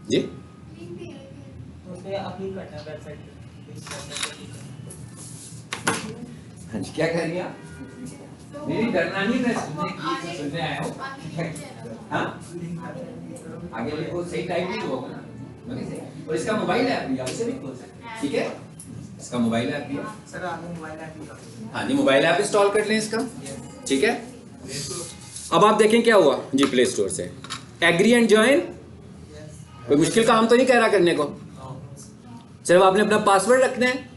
जी। हाँ जी क्या कह रही हैं आप? मेरी डरना नहीं, मैं सुनने आया हूँ। हाँ आगे लिखो, सही टाइप भी होगा ना। और इसका मोबाइल ऐप भी आप इसे भी खोल सकते हैं, ठीक है। इसका मोबाइल ऐप भी है सर, आपने मोबाइल ऐप भी। हाँ जी मोबाइल ऐप इंस्टॉल कर लें इसका, ठीक है। अब आप देखें क्या हुआ जी, प्ले स्टोर से एग्री एंड ज्वाइन। कोई मुश्किल काम तो नहीं कह रहा करने को, सिर्फ आपने अपना पासवर्ड रखना है,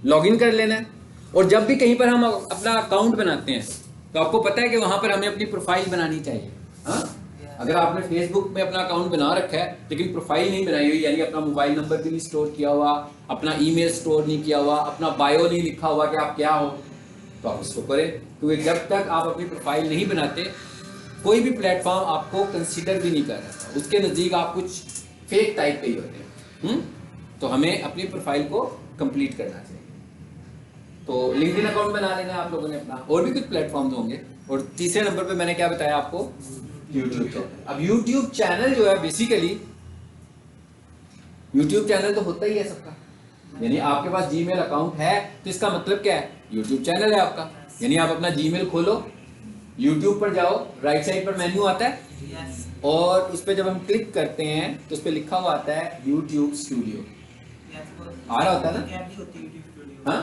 लॉगिन कर लेना है। और जब भी कहीं पर हम अपना अकाउंट बनाते हैं तो आपको पता है कि वहां पर हमें अपनी प्रोफाइल बनानी चाहिए। हाँ अगर आपने फेसबुक में अपना अकाउंट बना रखा है लेकिन प्रोफाइल नहीं बनाई हुई, यानी अपना मोबाइल नंबर भी नहीं स्टोर किया हुआ, अपना ईमेल स्टोर नहीं किया हुआ, अपना बायो नहीं लिखा हुआ कि आप क्या हो, तो आप इसको करें। क्योंकि जब तक आप अपनी प्रोफाइल नहीं बनाते कोई भी प्लेटफॉर्म आपको कंसिडर भी नहीं कर रहा, उसके नज़दीक आप कुछ फेक टाइप के ही होते हैं। तो हमें अपनी प्रोफाइल को कंप्लीट करना चाहिए। तो लिंक्डइन अकाउंट बना लेना है आप लोगों ने अपना, और भी कुछ प्लेटफॉर्म्स होंगे। और तीसरे नंबर पे मैंने क्या बताया आपको? YouTube channel. अब यूट्यूब चैनल जो है बेसिकली, यूट्यूब चैनल तो होता ही है सबका, यानी आपके पास जीमेल अकाउंट है तो इसका मतलब क्या है? यूट्यूब चैनल है आपका। यानी आप अपना जीमेल खोलो, यूट्यूब पर जाओ, राइट साइड पर मेन्यू आता है और उस पर जब हम क्लिक करते हैं तो उस पर लिखा हुआ आता है यूट्यूब स्टूडियो, आ रहा होता है ना। हाँ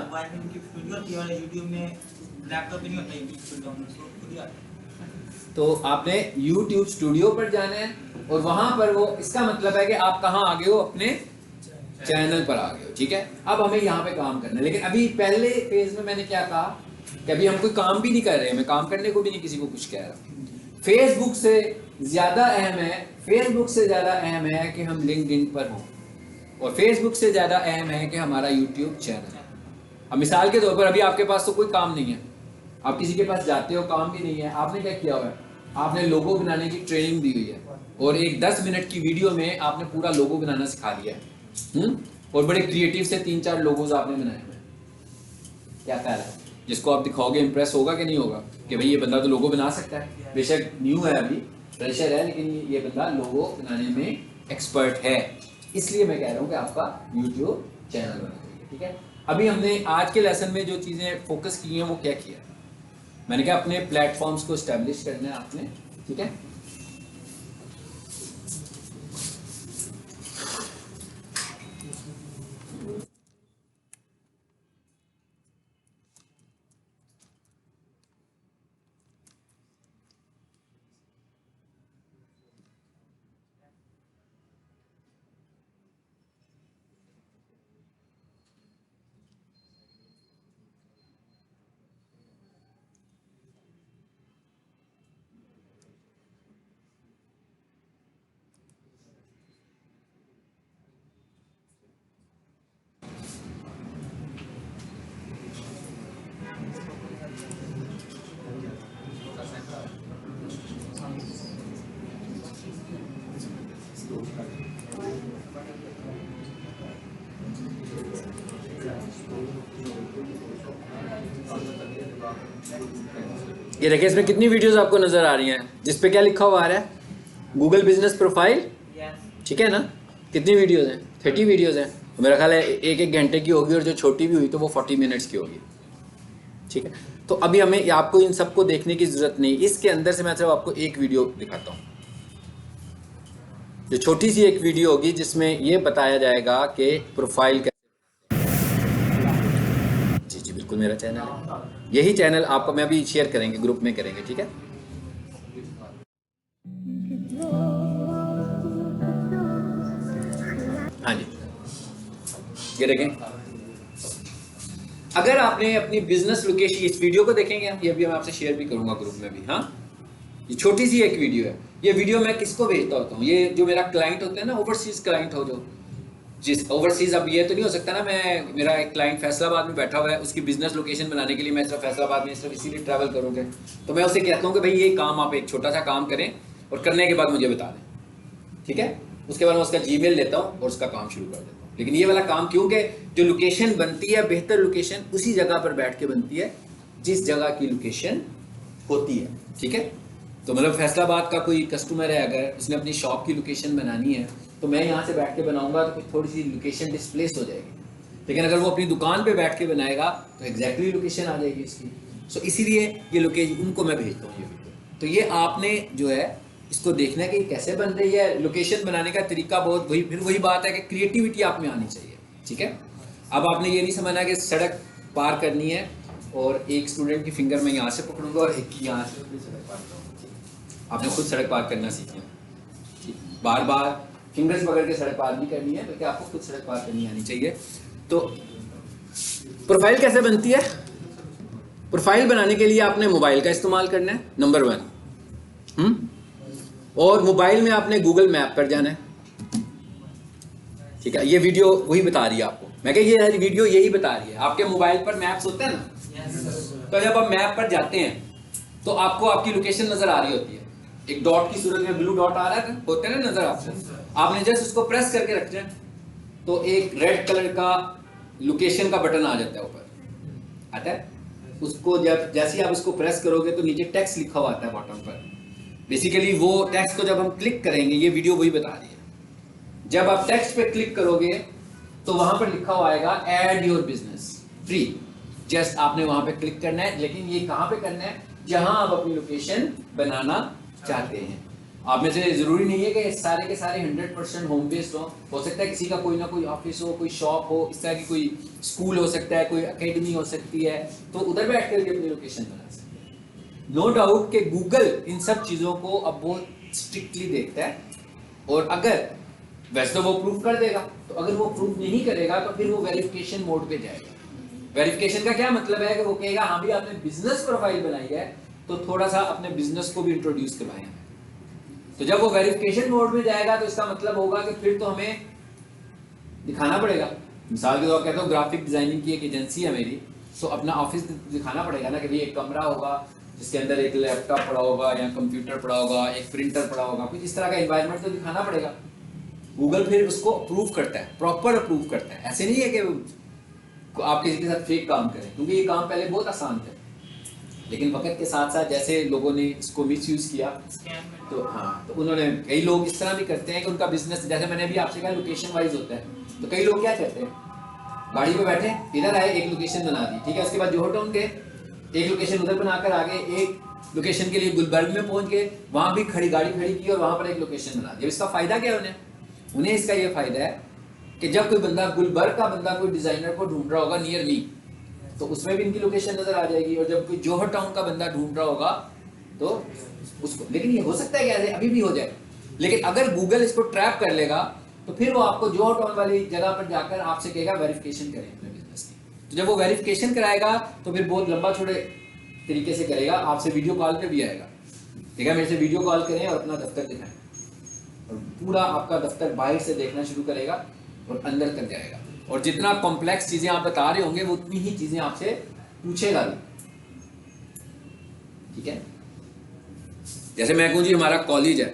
तो आपने YouTube स्टूडियो पर जाना है और वहां पर वो, इसका मतलब है कि आप कहाँ आ गए हो? अपने चैनल पर आ गए हो, ठीक है। अब हमें यहाँ पे काम करना है, लेकिन अभी पहले फेज में मैंने क्या कहा कि अभी हम कोई काम भी नहीं कर रहे हैं, मैं काम करने को भी नहीं किसी को कुछ कह रहा। फेसबुक से ज्यादा अहम है, फेसबुक से ज्यादा अहम है कि हम लिंक्डइन पर हों, और फेसबुक से ज्यादा अहम है कि हमारा यूट्यूब चैनल है। अब मिसाल के तौर पर अभी आपके पास तो कोई काम नहीं है, आप किसी के पास जाते हो, काम भी नहीं है, आपने क्या किया हुआ है? आपने लोगो बनाने की ट्रेनिंग दी हुई है और एक 10 मिनट की वीडियो में आपने पूरा लोगो बनाना सिखा दिया है। और बड़े क्रिएटिव से 3-4 लोगोज आपने बनाए हुए हैं। क्या ख्याल है, जिसको आप दिखाओगे इंप्रेस होगा कि नहीं होगा कि भाई ये बंदा तो लोगो बना सकता है, बेशक न्यू है, अभी फ्रेशर है, लेकिन ये बंदा लोगो बनाने में एक्सपर्ट है। इसलिए मैं कह रहा हूँ कि आपका यूट्यूब चैनल बना चाहिए, ठीक है। अभी हमने आज के लेसन में जो चीज़ें फोकस की हैं वो क्या किया? मैंने कहा अपने प्लेटफॉर्म्स को एस्टेब्लिश करना है आपने, ठीक है। ये देखिए इसमें कितनी वीडियोस आपको नजर आ रही हैं, जिस पे क्या लिखा हुआ आ रहा है, गूगल बिजनेस प्रोफाइल। ठीक है ना, कितनी वीडियोस हैं? 30 वीडियोस हैं। तो मेरा ख्याल है एक एक घंटे की होगी, और जो छोटी भी हुई तो वो 40 मिनट्स की होगी। ठीक है, तो अभी हमें आपको इन सबको देखने की जरूरत नहीं, इसके अंदर से मैं सिर्फ आपको एक वीडियो दिखाता हूँ, जो छोटी सी एक वीडियो होगी जिसमें ये बताया जाएगा कि प्रोफाइल कैसे। जी जी बिल्कुल, मेरा चैनल है, यही चैनल आपको मैं अभी शेयर करेंगे, ग्रुप में करेंगे। ठीक है, हाँ जी, ये देखें। अगर आपने अपनी बिजनेस लोकेशन, इस वीडियो को देखेंगे, ये भी मैं आपसे शेयर भी करूंगा ग्रुप में भी। हाँ, ये छोटी सी एक वीडियो है। ये वीडियो मैं किसको भेजता होता हूँ, ये जो मेरा क्लाइंट होता है ना, ओवरसीज क्लाइंट हो, जो जिस ओवरसीज, अब ये तो नहीं हो सकता ना, मेरा एक क्लाइंट फैसलाबाद में बैठा हुआ है, उसकी बिजनेस लोकेशन बनाने के लिए मैं सिर्फ फैसलाबाद में सिर्फ इसीलिए ट्रैवल करूँगा, तो मैं उसे कहता हूँ कि भाई ये काम आप एक छोटा सा काम करें और करने के बाद मुझे बता दें। ठीक है, उसके बाद मैं उसका जीमेल लेता हूँ और उसका काम शुरू कर देता हूँ। लेकिन ये वाला काम क्यों, कि जो लोकेशन बनती है, बेहतर लोकेशन उसी जगह पर बैठ के बनती है जिस जगह की लोकेशन होती है। ठीक है, तो मतलब फैसलाबाद का कोई कस्टमर है, अगर उसने अपनी शॉप की लोकेशन बनानी है, तो मैं यहाँ से बैठ के बनाऊंगा तो थोड़ी सी लोकेशन डिस्प्लेस हो जाएगी। लेकिन अगर वो अपनी दुकान पे बैठ के बनाएगा तो एग्जैक्टली लोकेशन आ जाएगी इसकी। सो इसीलिए ये लोकेशन उनको मैं भेजता हूँ ये वीडियो। तो ये आपने जो है इसको देखना है कि कैसे बन रही है लोकेशन बनाने का तरीका। बहुत वही, फिर वही बात है कि क्रिएटिविटी आप में आनी चाहिए। ठीक है, अब आपने ये नहीं समझना कि सड़क पार करनी है और एक स्टूडेंट की फिंगर मैं यहाँ से पकड़ूंगा और एक की यहाँ से सड़क पार करूँगा। आपने खुद सड़क पार करना सीखना है, बार बार फिंगर्स पकड़ के सड़क पार नहीं करनी है, बल्कि आपको खुद सड़क पार करनी आनी चाहिए। तो प्रोफाइल कैसे बनती है? प्रोफाइल बनाने के लिए आपने मोबाइल का इस्तेमाल करना है, नंबर 1। और मोबाइल में आपने गूगल मैप पर जाना है। ठीक है, ये वीडियो वही बता रही है आपको, मैं कह ये वीडियो यही बता रही है। आपके मोबाइल पर मैप्स होते हैं ना, तो जब आप मैप पर जाते हैं तो आपको आपकी लोकेशन नजर आ रही होती है, एक डॉट की सूरत में, ब्लू डॉट आ रहा है, होते हैं ना नजर आपको। आपने जस्ट उसको प्रेस करके रखते हैं तो एक रेड कलर का लोकेशन का बटन आ जाता है, ऊपर आता है। उसको जब जैसे ही आप उसको प्रेस करोगे तो नीचे टेक्स्ट लिखा हुआ आता है बॉटम पर। बेसिकली वो टेक्स्ट को जब हम क्लिक करेंगे, ये वीडियो वही बता रही है, जब आप टेक्स्ट पे क्लिक करोगे तो वहां पर लिखा हुआ आएगा add your business free. Just आपने वहां पे क्लिक करना है, लेकिन ये कहां पे करना है, जहां आप अपनी लोकेशन बनाना चाहते हैं। आप में से जरूरी नहीं है कि सारे के सारे 100% होम बेस्ड हो सकता है किसी का कोई ना कोई ऑफिस हो, कोई शॉप हो, इस तरह की कोई स्कूल हो सकता है, कोई एकेडमी हो सकती है, तो उधर बैठ कर अपनी लोकेशन बना सकते हैं। नो डाउट कि गूगल इन सब चीजों को अब बहुत स्ट्रिक्टली देखता है, और अगर वैसे तो वो प्रूफ कर देगा, तो अगर वो प्रूफ नहीं करेगा तो फिर वो वेरिफिकेशन मोड पे जाएगा। वेरिफिकेशन का क्या मतलब है कि वो कहेगा हाँ भी आपने बिजनेस प्रोफाइल बनाई है, तो थोड़ा सा अपने बिजनेस को भी इंट्रोड्यूस करवाएं। तो जब वो वेरिफिकेशन मोड में जाएगा तो इसका मतलब होगा कि फिर तो हमें दिखाना पड़ेगा। मिसाल के तौर कहता हूँ ग्राफिक डिजाइनिंग की एक एजेंसी है मेरी, तो अपना ऑफिस दिखाना पड़ेगा ना कि भाई एक कमरा होगा जिसके अंदर एक लैपटॉप पड़ा होगा या कंप्यूटर पड़ा होगा, एक प्रिंटर पड़ा होगा, कुछ इस तरह का एनवायरनमेंट तो दिखाना पड़ेगा। गूगल फिर उसको अप्रूव करता है, प्रॉपर अप्रूव करता है। ऐसे नहीं है कि आप किसी के साथ फेक काम करें, क्योंकि ये काम पहले बहुत आसान थे, लेकिन वक्त के साथ साथ जैसे लोगों ने इसको मिसयूज किया, तो हाँ, तो उन्होंने, कई लोग इस तरह भी करते हैं कि उनका बिजनेस, जैसे मैंने भी आपसे कहा लोकेशन वाइज होता है, तो कई लोग क्या करते हैं, गाड़ी पे बैठे इधर आए, एक लोकेशन बना दी, ठीक है, उसके बाद जोहर टाउन गए, एक लोकेशन उधर बनाकर आगे, एक लोकेशन के लिए गुलबर्ग में पहुंच गए, वहां भी खड़ी गाड़ी खड़ी की और वहां पर एक लोकेशन बना दी। इसका फायदा क्या है उन्हें इसका ये फायदा है कि जब कोई बंदा गुलबर्ग का बंदा कोई डिजाइनर को ढूंढ रहा होगा नियर मी, तो उसमें भी इनकी लोकेशन नजर आ जाएगी, और जब कोई जोहर टाउन का बंदा ढूंढ रहा होगा तो उसको, लेकिन ये हो सकता है कि अभी भी हो जाए, लेकिन अगर गूगल इसको ट्रैप कर लेगा तो फिर वो आपको जोहर टाउन वाली जगह पर जाकर आपसे कहेगा वेरिफिकेशन करें अपने बिजनेस की। तो जब वो वेरिफिकेशन कराएगा तो फिर बहुत लंबा छोड़े तरीके से करेगा, आपसे वीडियो कॉल पे भी आएगा, ठीक है, मेरे से वीडियो कॉल करें और अपना दफ्तर दिखाएं, और पूरा आपका दफ्तर बाहर से देखना शुरू करेगा और अंदर तक जाएगा, और जितना कॉम्प्लेक्स चीजें आप बता रहे होंगे वो उतनी ही चीजें आपसे पूछेगा भी। ठीक है, जैसे मैं कहूँ जी हमारा कॉलेज है,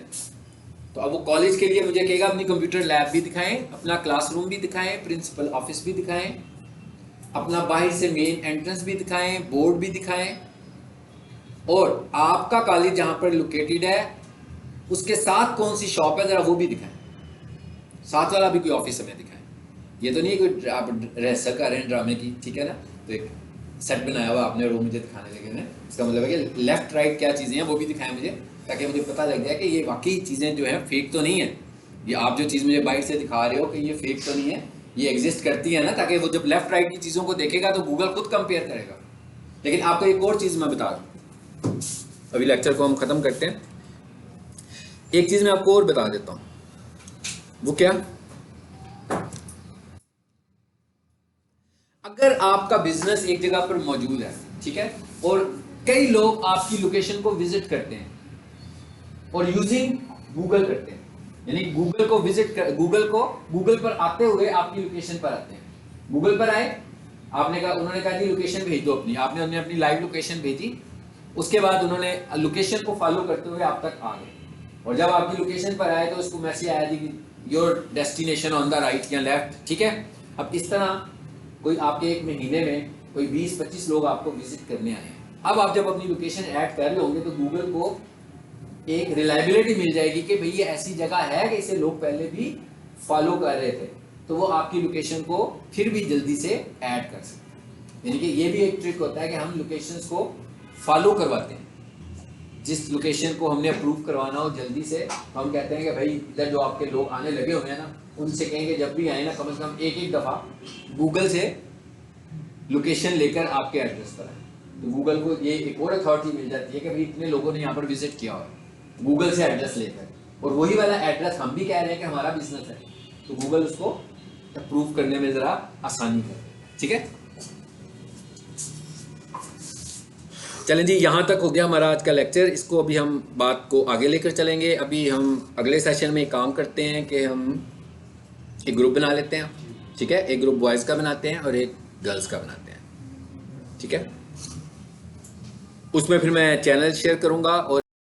तो अब वो कॉलेज के लिए मुझे कहेगा अपनी कंप्यूटर लैब भी दिखाएं, अपना क्लासरूम भी दिखाएं, प्रिंसिपल ऑफिस भी दिखाएं, अपना बाहर से मेन एंट्रेंस भी दिखाएं, बोर्ड भी दिखाएं, और आपका कॉलेज जहां पर लोकेटेड है उसके साथ कौन सी शॉप है, जरा वो भी दिखाएं। साथ वाला भी कोई ऑफिस हमें दिखाएं। ये तो नहीं है कोई आप रिहर्सल कर रहे हैं ड्रामे की, ठीक है ना, तो एक सेट बनाया हुआ आपने और वो मुझे दिखाने लगे हैं। इसका मतलब है कि लेफ्ट राइट क्या चीज़ें हैं वो भी दिखाएं मुझे, ताकि मुझे पता लग जाए कि ये वाकई चीज़ें जो है फेक तो नहीं है। ये आप जो चीज़ मुझे बाइट से दिखा रहे हो कि ये फेक तो नहीं है, ये एग्जिस्ट करती है ना, ताकि वो जब लेफ्ट राइट की चीज़ों को देखेगा तो गूगल खुद कंपेयर करेगा। लेकिन आपको एक और चीज़ मैं बता दूँ, अभी लेक्चर को हम ख़त्म करते हैं, एक चीज़ मैं आपको और बता देता हूँ। वो क्या? अगर आपका बिजनेस एक जगह पर मौजूद है, ठीक है, और कई लोग आपकी लोकेशन को विजिट करते हैं और यूजिंग गूगल करते हैं, यानी गूगल को विजिट कर, गूगल पर आते हुए आपकी लोकेशन पर आते हैं। गूगल पर आए, आपने कहा, उन्होंने कहा जी लोकेशन भेज दो अपनी, आपने उन्हें अपनी लाइव लोकेशन भेजी, उसके बाद उन्होंने लोकेशन को फॉलो करते हुए आप तक आ गए, और जब आपकी लोकेशन पर आए तो उसको मैसेज आया जी your destination on the right या लेफ्ट, ठीक है। अब इस तरह कोई आपके एक महीने में कोई 20-25 लोग आपको विजिट करने आए हैं। अब आप जब अपनी लोकेशन ऐड कर रहे होंगे तो गूगल को एक रिलायबिलिटी मिल जाएगी कि भाई ये ऐसी जगह है कि इसे लोग पहले भी फॉलो कर रहे थे, तो वो आपकी लोकेशन को फिर भी जल्दी से ऐड कर सकते हैं। यानी कि ये भी एक ट्रिक होता है कि हम लोकेशंस को फॉलो करवाते हैं। जिस लोकेशन को हमने अप्रूव करवाना हो जल्दी से, हम कहते हैं कि भाई इधर जो आपके लोग आने लगे हुए हैं ना, उनसे कहेंगे जब भी आए ना कम से कम एक दफ़ा गूगल से लोकेशन लेकर आपके एड्रेस पर आए, तो गूगल को ये एक और अथॉरिटी मिल जाती है कि भाई इतने लोगों ने यहाँ पर विजिट किया हुआ है गूगल से एड्रेस लेकर, और वही वाला एड्रेस हम भी कह रहे हैं कि हमारा बिजनेस है, तो गूगल उसको अप्रूव करने में ज़रा आसानी करे। ठीक है, चलें जी, यहाँ तक हो गया हमारा आज का लेक्चर। इसको अभी हम बात को आगे लेकर चलेंगे। अभी हम अगले सेशन में काम करते हैं कि हम एक ग्रुप बना लेते हैं, ठीक है, एक ग्रुप बॉयज़ का बनाते हैं और एक गर्ल्स का बनाते हैं, ठीक है। उसमें फिर मैं चैनल शेयर करूँगा और